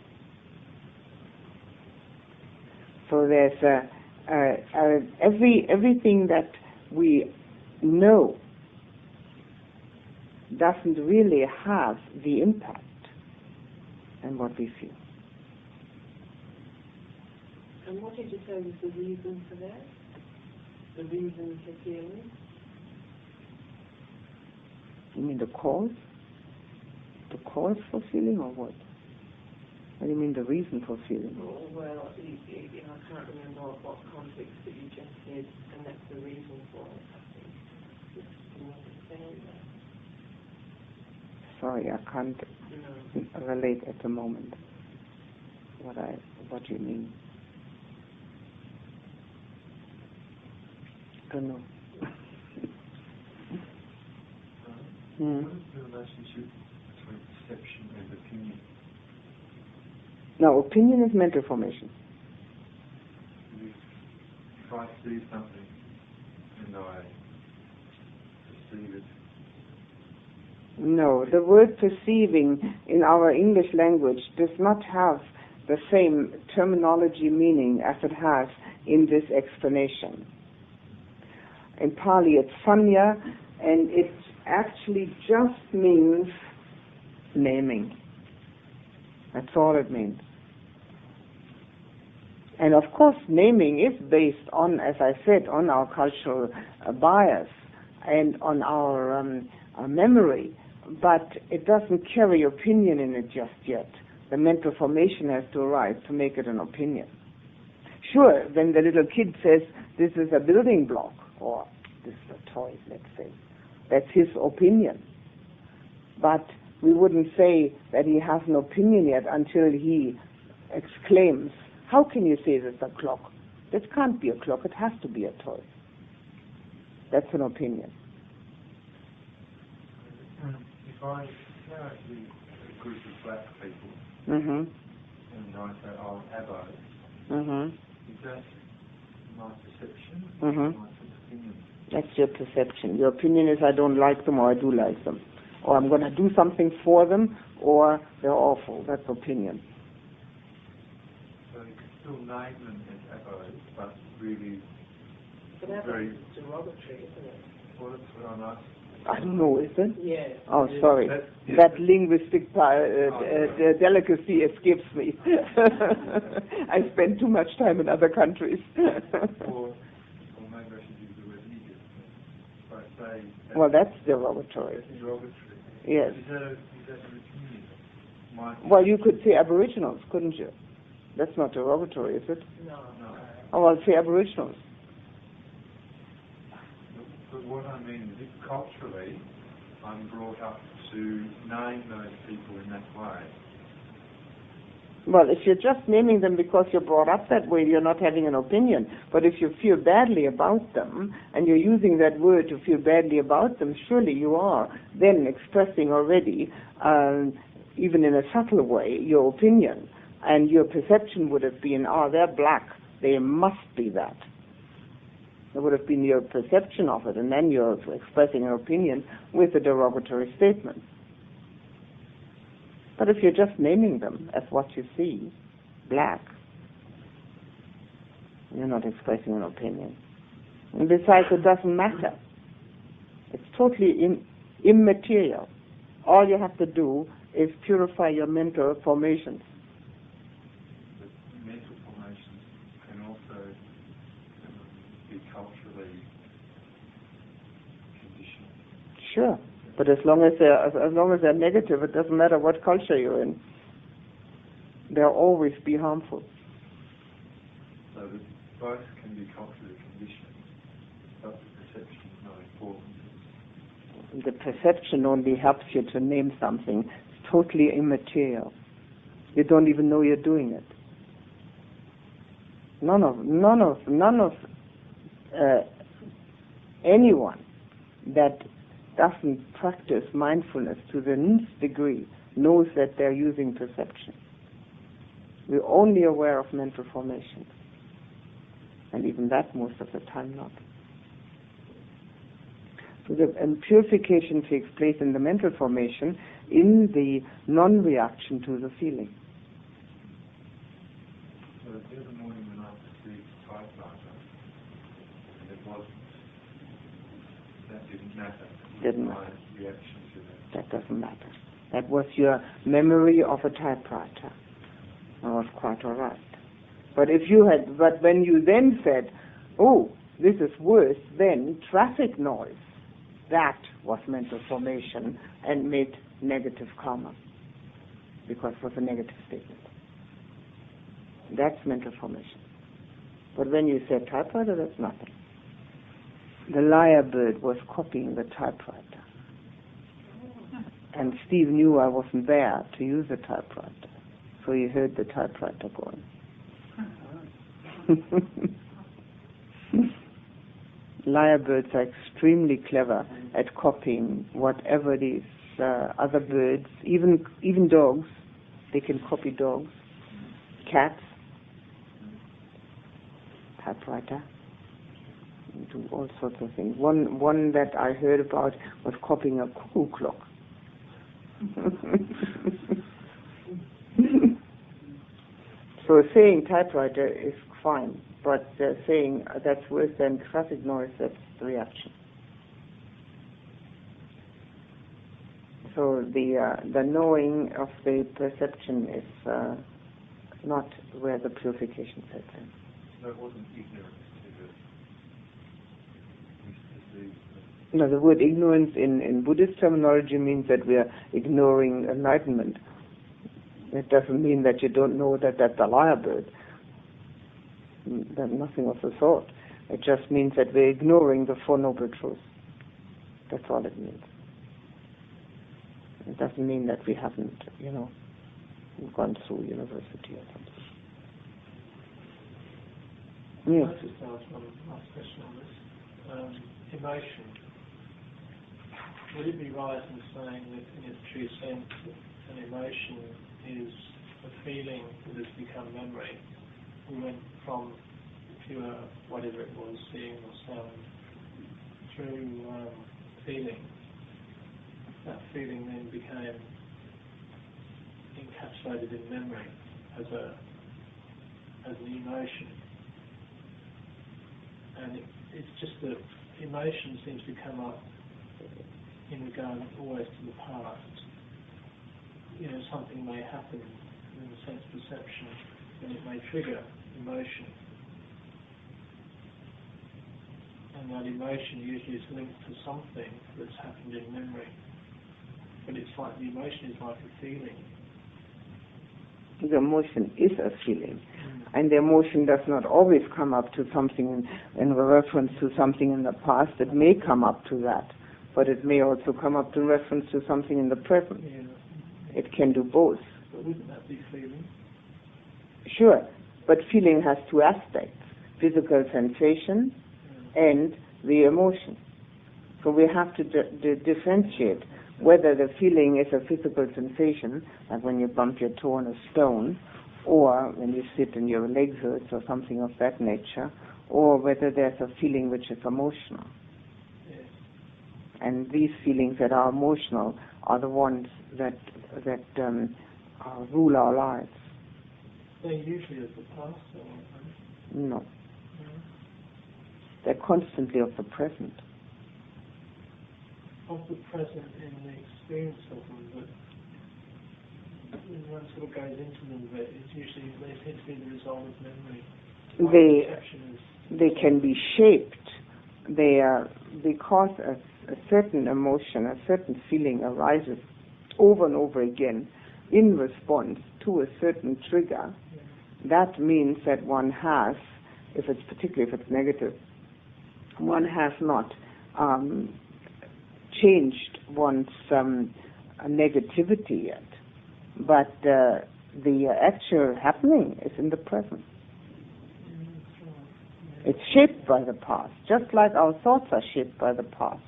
Speaker 1: So there's everything that we know doesn't really have the impact on what we feel.
Speaker 5: And what did you say was the reason for that? The reason for feeling?
Speaker 1: You mean the cause? The cause for feeling, or what? What do you mean the reason for feeling?
Speaker 5: Oh, well, I can't remember what context that you just said, and that's the reason for it, I think. Just to understand that.
Speaker 1: Sorry, I can't relate at the moment what you mean. I don't know.
Speaker 4: What is the relationship between perception and opinion?
Speaker 1: No, opinion is mental formation.
Speaker 4: If I see something and I perceive it.
Speaker 1: No, the word perceiving in our English language does not have the same terminology meaning as it has in this explanation. In Pali it's sanya, and it actually just means naming. That's all it means. And of course, naming is based on, as I said, on our cultural bias and on our memory, but it doesn't carry opinion in it just yet. The mental formation has to arise to make it an opinion. Sure, when the little kid says, this is a building block, or this is a toy, let's say, that's his opinion. But we wouldn't say that he has an opinion yet until he exclaims, how can you say this is a clock? This can't be a clock, it has to be a toy. That's an opinion.
Speaker 4: If I go to a group of black people and I say, oh, Abbo, is that my perception,
Speaker 1: Mm-hmm.
Speaker 4: my opinion.
Speaker 1: That's your perception. Your opinion is I don't like them or I do like them. Or I'm going to do something for them or they're awful. That's opinion.
Speaker 4: So you can still name them as echoes, but really
Speaker 5: But that's
Speaker 4: very...
Speaker 5: derogatory, isn't it?
Speaker 4: Well, that's what I'm asking.
Speaker 1: I don't know, is it?
Speaker 5: Yeah.
Speaker 1: Oh, sorry. That linguistic delicacy escapes me. I spend too much time in other countries.
Speaker 4: Or maybe I should use the word idiot. If I say...
Speaker 1: Well, that's derogatory.
Speaker 4: That's derogatory.
Speaker 1: Yes.
Speaker 4: Is that an opinion?
Speaker 1: Well, you could say aboriginals, couldn't you? That's not derogatory, is it?
Speaker 5: No.
Speaker 1: Oh, well, say aboriginals.
Speaker 4: But what I mean is, if culturally I'm brought up to name those people in that way.
Speaker 1: Well, if you're just naming them because you're brought up that way, you're not having an opinion. But if you feel badly about them, and you're using that word to feel badly about them, surely you are then expressing already, even in a subtle way, your opinion. And your perception would have been, they're black, they must be that. That would have been your perception of it, and then you're expressing an opinion with a derogatory statement. But if you're just naming them as what you see, black, you're not expressing an opinion. And besides, it doesn't matter. It's totally immaterial. All you have to do is purify your mental formations.
Speaker 4: But mental formations can also be culturally conditioned.
Speaker 1: Sure. But as long as they're negative, it doesn't matter what culture you're in. They'll always be harmful.
Speaker 4: So that both can be culturally conditioned, but the perception is not important.
Speaker 1: The perception only helps you to name something. It's totally immaterial. You don't even know you're doing it. None of anyone that doesn't practice mindfulness to the nth degree knows that they're using perception. We're only aware of mental formations. And even that most of the time not. So the purification takes place in the mental formation in the non-reaction to the feeling.
Speaker 4: So the other morning when I received the typewriter, and it wasn't, that didn't matter.
Speaker 1: Didn't matter.
Speaker 4: My reaction to that.
Speaker 1: That doesn't matter. That was your memory of a typewriter. That was quite all right. But when you then said, oh, this is worse than traffic noise, that was mental formation and made negative karma, because it was a negative statement. That's mental formation. But when you said typewriter, that's nothing. The lyrebird was copying the typewriter. And Steve knew I wasn't there to use the typewriter. So he heard the typewriter going. Lyrebirds are extremely clever at copying whatever these other birds, even dogs. They can copy dogs, cats, typewriter, do all sorts of things. One that I heard about was copying a cuckoo clock. So saying typewriter is fine, but saying that's worse than traffic noise, that's the reaction. So the knowing of the perception is not where the purification sets in.
Speaker 4: So it wasn't ignorance to the
Speaker 1: No, the word ignorance in Buddhist terminology means that we are ignoring enlightenment. It doesn't mean that you don't know that that's a lyrebird. Nothing of the sort. It just means that we're ignoring the Four Noble Truths. That's all it means. It doesn't mean that we haven't, gone through university or something. Yes.
Speaker 2: I just ask one last question on this. Emotion. Would it be right in saying that in its true sense an emotion is a feeling that has become memory? We went from you were, whatever it was, seeing or sound, through feeling, that feeling then became encapsulated in memory as an emotion. And it's just that emotion seems to come up in regard always to the past. You know, something may happen in the sense perception and it may trigger emotion. And that emotion usually is linked to something that's happened in memory. But it's like the emotion is like a feeling.
Speaker 1: The emotion is a feeling. And the emotion does not always come up to something in reference to something in the past. It may come up to that, but it may also come up in reference to something in the present.
Speaker 2: Yeah.
Speaker 1: It can do both.
Speaker 2: But wouldn't that be feeling?
Speaker 1: Sure, but feeling has two aspects, physical sensation and the emotion. So we have to differentiate whether the feeling is a physical sensation, like when you bump your toe on a stone, or when you sit and your legs hurts or something of that nature, or whether there's a feeling which is emotional.
Speaker 2: Yes.
Speaker 1: And these feelings that are emotional are the ones that rule our lives.
Speaker 2: They're usually of the past, though, aren't they?
Speaker 1: No. They're constantly of the present.
Speaker 2: Of the present in the experience of them, but when one sort of goes into them, but it's usually they seem to be the result of memory.
Speaker 1: They can be shaped. They are because a certain emotion, a certain feeling arises over and over again in response to a certain trigger. That means that one has, particularly if it's negative, one has not changed one's negativity yet. But the actual happening is in the present. It's shaped by the past, just like our thoughts are shaped by the past.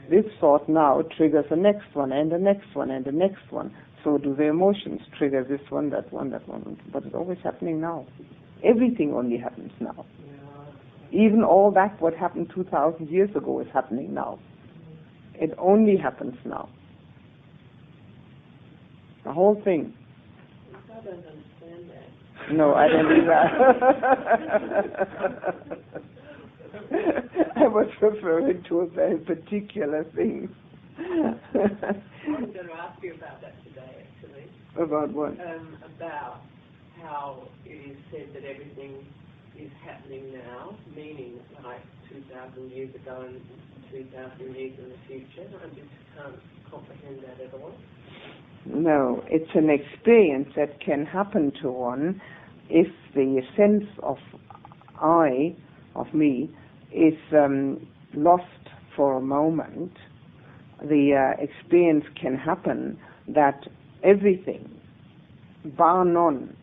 Speaker 1: This thought now triggers the next one, and the next one, and the next one. So do the emotions trigger this one, that one, that one. But it's always happening now. Everything only happens now. Even all that what happened 2,000 years ago is happening now. It only happens now. The whole thing.
Speaker 5: I don't understand that.
Speaker 1: No, I don't either. I was referring to a very particular thing.
Speaker 5: I was going to ask you about that today, actually.
Speaker 1: About what?
Speaker 5: About how it is said that everything is happening now, meaning like 2,000 years ago and 2,000 years in the future. I just can't comprehend that at all.
Speaker 1: No, it's an experience that can happen to one if the sense of I, of me, is lost for a moment. The experience can happen that everything, bar none,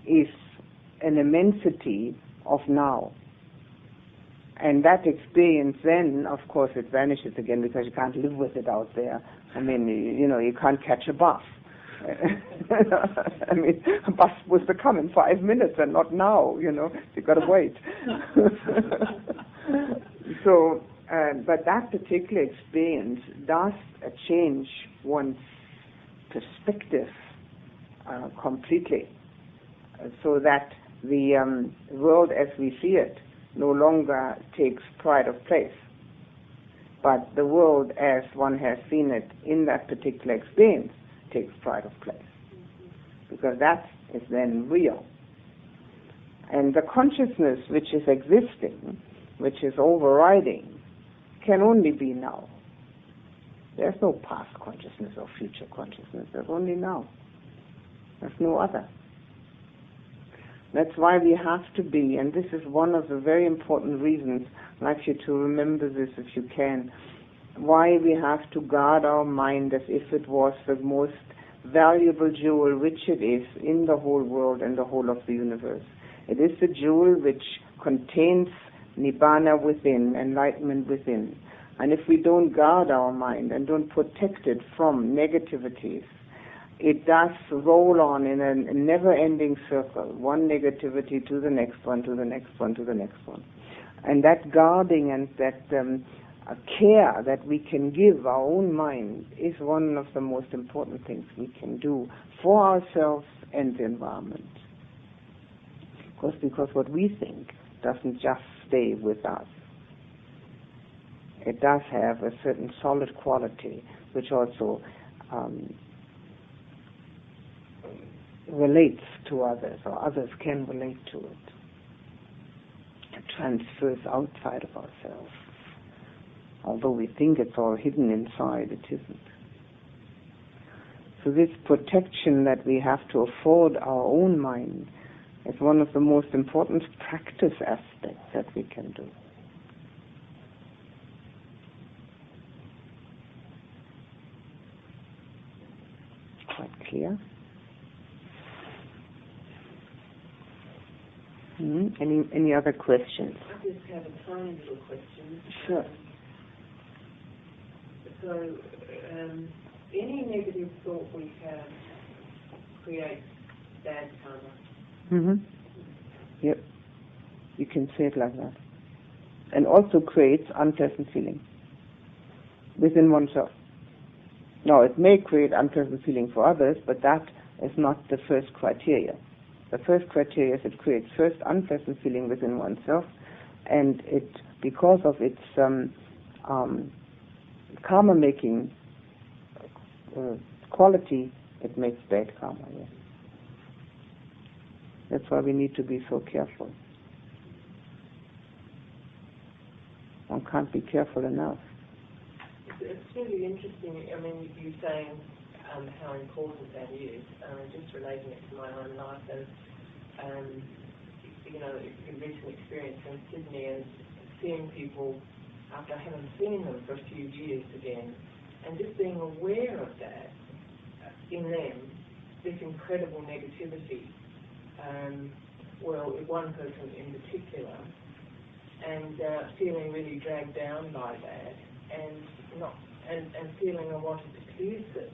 Speaker 1: is an immensity of now. And that experience then, of course, it vanishes again because you can't live with it out there. I mean, you can't catch a bus. I mean, a bus was to come in 5 minutes and not now, you've got to wait. So, but that particular experience does change one's perspective completely, so that the world as we see it no longer takes pride of place, but the world as one has seen it in that particular experience takes pride of place, because that is then real. And the consciousness which is existing, which is overriding, can only be now. There's no past consciousness or future consciousness. There's only now. There's no other. That's why we have to be, and this is one of the very important reasons, I'd like you to remember this if you can, why we have to guard our mind as if it was the most valuable jewel which it is in the whole world and the whole of the universe. It is the jewel which contains nibbana within, enlightenment within. And if we don't guard our mind and don't protect it from negativities, it does roll on in a never-ending circle, one negativity to the next one, to the next one, to the next one. And that guarding and that care that we can give our own mind is one of the most important things we can do for ourselves and the environment. Because what we think doesn't just stay with us. It does have a certain solid quality which also relates to others, or others can relate to it. It transfers outside of ourselves. Although we think it's all hidden inside, it isn't. So this protection that we have to afford our own mind is one of the most important practice aspects that we can do. Quite clear? Any other questions?
Speaker 5: I just have a tiny little question.
Speaker 1: Sure.
Speaker 5: So, any negative thought we have creates bad karma.
Speaker 1: Yep. You can say it like that. And also creates unpleasant feeling within oneself. Now, it may create unpleasant feeling for others, but that is not the first criteria. The first criteria is it creates first unpleasant feeling within oneself, and it, because of its karma-making quality, it makes bad karma. Yes. That's why we need to be so careful. One can't be careful enough.
Speaker 5: It's really interesting. I mean, you're saying how important that is. Just relating it to my own life, as you know, in recent experience in Sydney, and seeing people after I haven't seen them for a few years again, and just being aware of that in them, this incredible negativity. Well, one person in particular, and feeling really dragged down by that, and feeling I wanted to cleanse it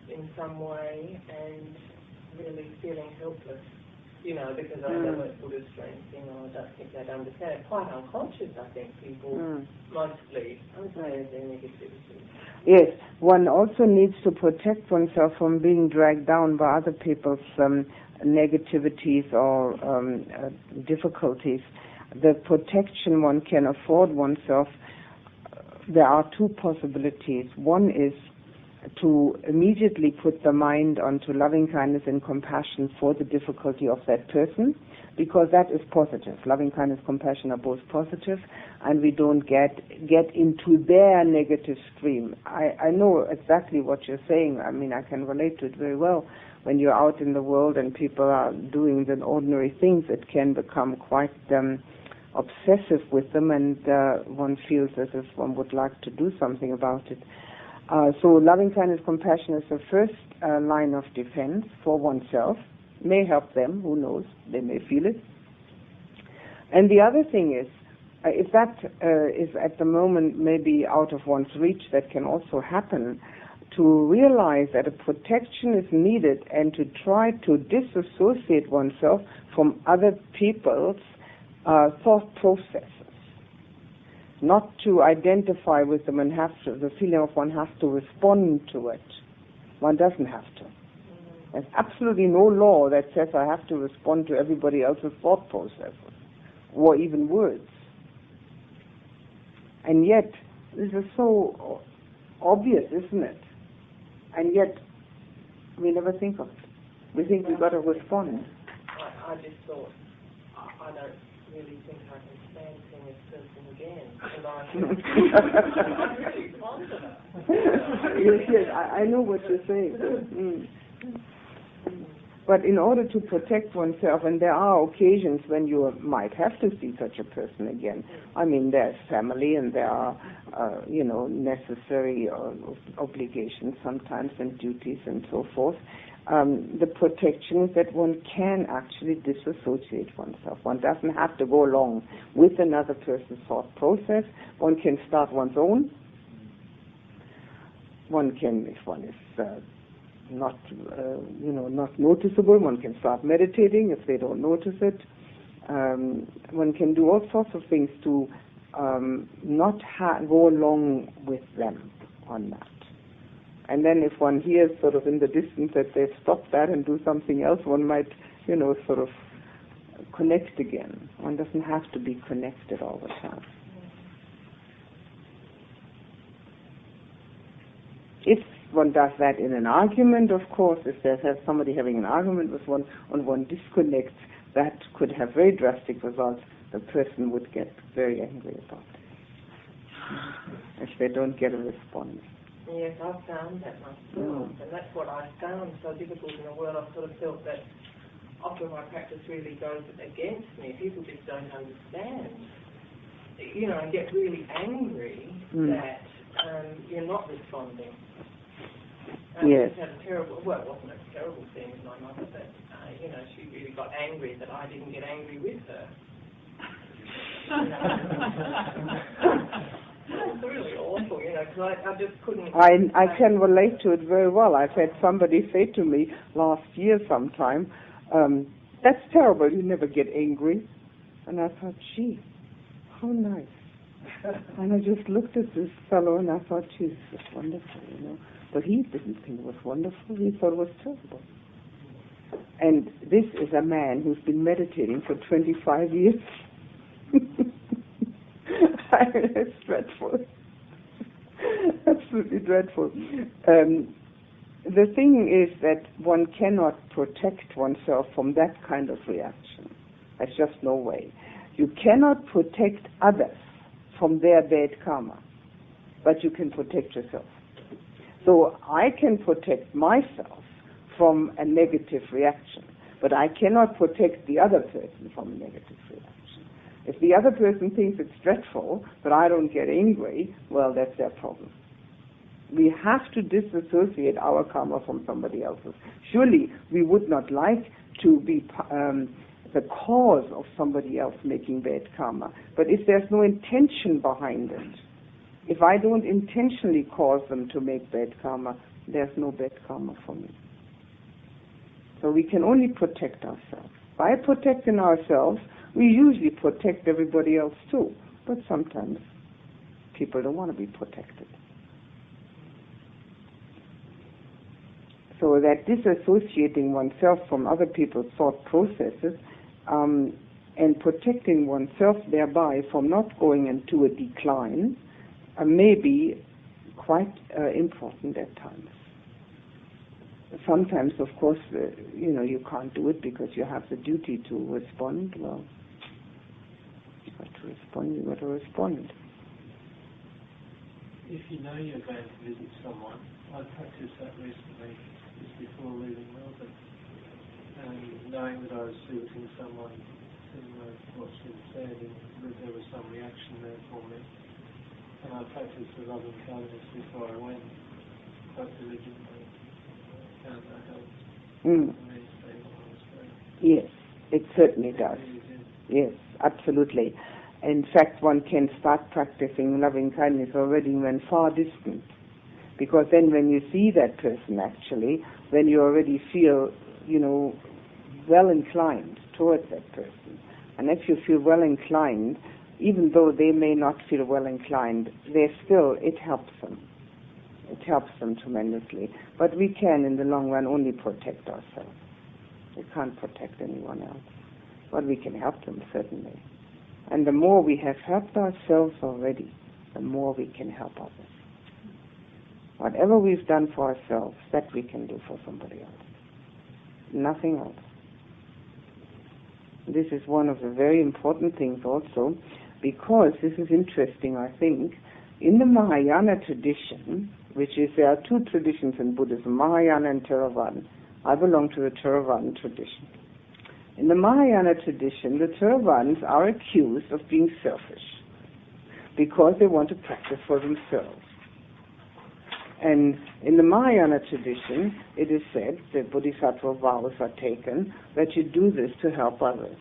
Speaker 5: in some way, and really feeling helpless. You know, because I know it's Buddhist or anything, or I don't think they'd understand. Quite unconscious, I think, people mostly aware of their negativity.
Speaker 1: Yes, one also needs to protect oneself from being dragged down by other people's negativities or difficulties. The protection one can afford oneself, there are two possibilities. One is to immediately put the mind onto loving kindness and compassion for the difficulty of that person, because that is positive. Loving kindness and compassion are both positive, and we don't get into their negative stream. I know exactly what you're saying. I mean, I can relate to it very well. When you're out in the world and people are doing the ordinary things, it can become quite obsessive with them, and one feels as if one would like to do something about it. So loving kindness, compassion is the first line of defense for oneself. May help them, who knows, they may feel it. And the other thing is, if that is at the moment maybe out of one's reach, that can also happen, to realize that a protection is needed and to try to disassociate oneself from other people's thought processes. Not to identify with them and have to, the feeling of one has to respond to it. One doesn't have to. There's absolutely no law that says I have to respond to everybody else's thought processes, or even words. And yet, this is so obvious, isn't it? And yet, we never think of it. We think we've got to respond.
Speaker 5: I just thought, I don't really think I can stand seeing this person again. And I'm really fond of her.
Speaker 1: Yes, I know what you're saying. But in order to protect oneself, and there are occasions when you might have to see such a person again. I mean, there's family, and there are, necessary obligations sometimes, and duties, and so forth. The protection is that one can actually disassociate oneself. One doesn't have to go along with another person's thought process. One can start one's own. One can, if one is not noticeable, one can start meditating if they don't notice it. One can do all sorts of things to not go along with them on that. And then if one hears sort of in the distance that they've stopped that and do something else, one might, sort of connect again. One doesn't have to be connected all the time. If one does that in an argument, of course, if there's somebody having an argument with one and one disconnects, that could have very drastic results. The person would get very angry about it if they don't get a response.
Speaker 5: Yes, I've found that myself, and that's what I found so difficult in the world. I've sort of felt that often my practice really goes against me. People just don't understand, and get really angry that you're not responding.
Speaker 1: Yes.
Speaker 5: I had a terrible, well, it wasn't a terrible thing with my mother, but, she really got angry that I didn't get angry with her. It was really awful, because I just couldn't...
Speaker 1: I can relate to it very well. I've had somebody say to me last year sometime, that's terrible, you never get angry. And I thought, gee, how nice. And I just looked at this fellow and I thought, geez, this is wonderful, But he didn't think it was wonderful, he thought it was terrible. And this is a man who's been meditating for 25 years. It's dreadful. Absolutely dreadful. The thing is that one cannot protect oneself from that kind of reaction. There's just no way. You cannot protect others from their bad karma, but you can protect yourself. So I can protect myself from a negative reaction, but I cannot protect the other person from a negative reaction. If the other person thinks it's dreadful, but I don't get angry, well, that's their problem. We have to disassociate our karma from somebody else's. Surely we would not like to be the cause of somebody else making bad karma. But if there's no intention behind it, if I don't intentionally cause them to make bad karma, there's no bad karma for me. So we can only protect ourselves. By protecting ourselves, we usually protect everybody else too. But sometimes people don't want to be protected. So that disassociating oneself from other people's thought processes and protecting oneself thereby from not going into a decline may be quite important at times. Sometimes, of course, you can't do it because you have the duty to respond. Well, you got to respond.
Speaker 2: If you know you're going to visit someone, I practiced that recently, just before leaving Melbourne, and knowing that I was visiting someone similar to what she said, and that there was some reaction there for me, and I practiced the loving kindness before I went, quite diligently, and that helped me stay while I was there.
Speaker 1: Yes, it certainly does. Yes, absolutely. In fact, one can start practicing loving kindness already when far distant. Because then when you see that person actually, then you already feel, well inclined towards that person. And if you feel well inclined, even though they may not feel well inclined, it helps them. It helps them tremendously. But we can, in the long run, only protect ourselves. We can't protect anyone else. But we can help them, certainly. And the more we have helped ourselves already, the more we can help others. Whatever we've done for ourselves, that we can do for somebody else. Nothing else. This is one of the very important things also, because this is interesting, I think. In the Mahayana tradition, there are two traditions in Buddhism, Mahayana and Theravada. I belong to the Theravada tradition. In the Mahayana tradition, the Theravadins are accused of being selfish because they want to practice for themselves. And in the Mahayana tradition, it is said that bodhisattva vows are taken that you do this to help others.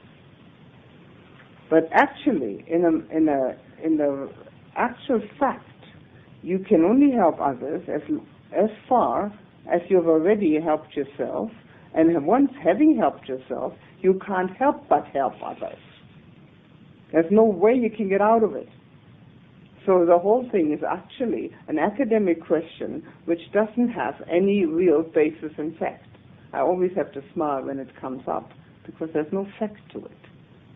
Speaker 1: But actually, in the actual fact, you can only help others as far as you've already helped yourself, and once having helped yourself, you can't help but help others. There's no way you can get out of it. So the whole thing is actually an academic question which doesn't have any real basis in fact. I always have to smile when it comes up because there's no fact to it.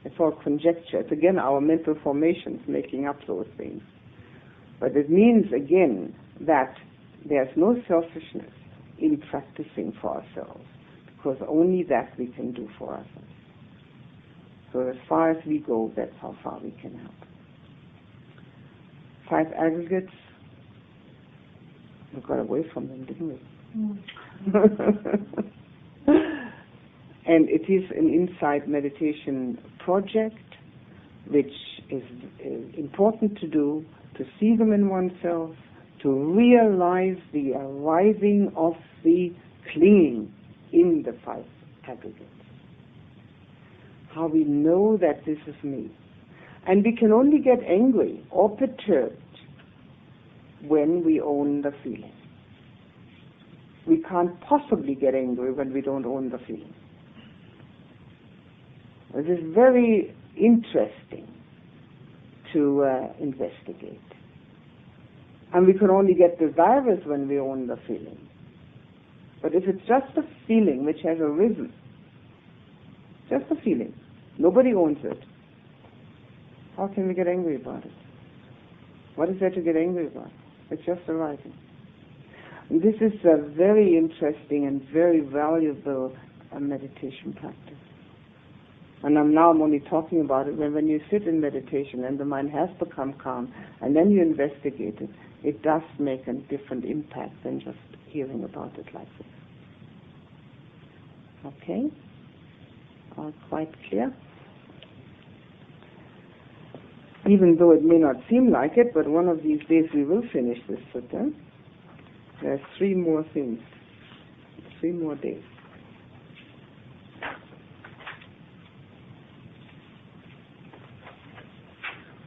Speaker 1: It's all conjecture. It's again our mental formations making up those things. But it means again that there's no selfishness in practicing for ourselves because only that we can do for ourselves. So as far as we go, that's how far we can help. 5 aggregates, we got away from them, didn't we? And it is an insight meditation project which is important to do, to see them in oneself, to realize the arising of the clinging in the 5 aggregates. How we know that this is me. And we can only get angry or perturbed when we own the feeling. We can't possibly get angry when we don't own the feeling. It is very interesting to investigate. And we can only get desirous when we own the feeling. But if it's just a feeling which has arisen, just a feeling, nobody owns it, how can we get angry about it? What is there to get angry about? It's just arising. And this is a very interesting and very valuable meditation practice. And I'm only talking about it when you sit in meditation and the mind has become calm and then you investigate it, it does make a different impact than just hearing about it like this. Okay? All quite clear? Even though it may not seem like it, but one of these days we will finish this sutta. There are 3 more things, 3 more days.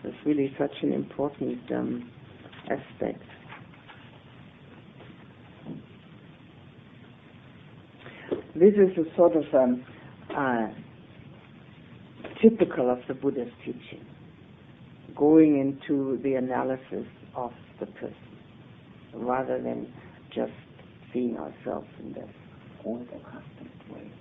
Speaker 1: It's really such an important aspect. This is a sort of typical of the Buddha's teaching, going into the analysis of the person, rather than just seeing ourselves in this old accustomed way.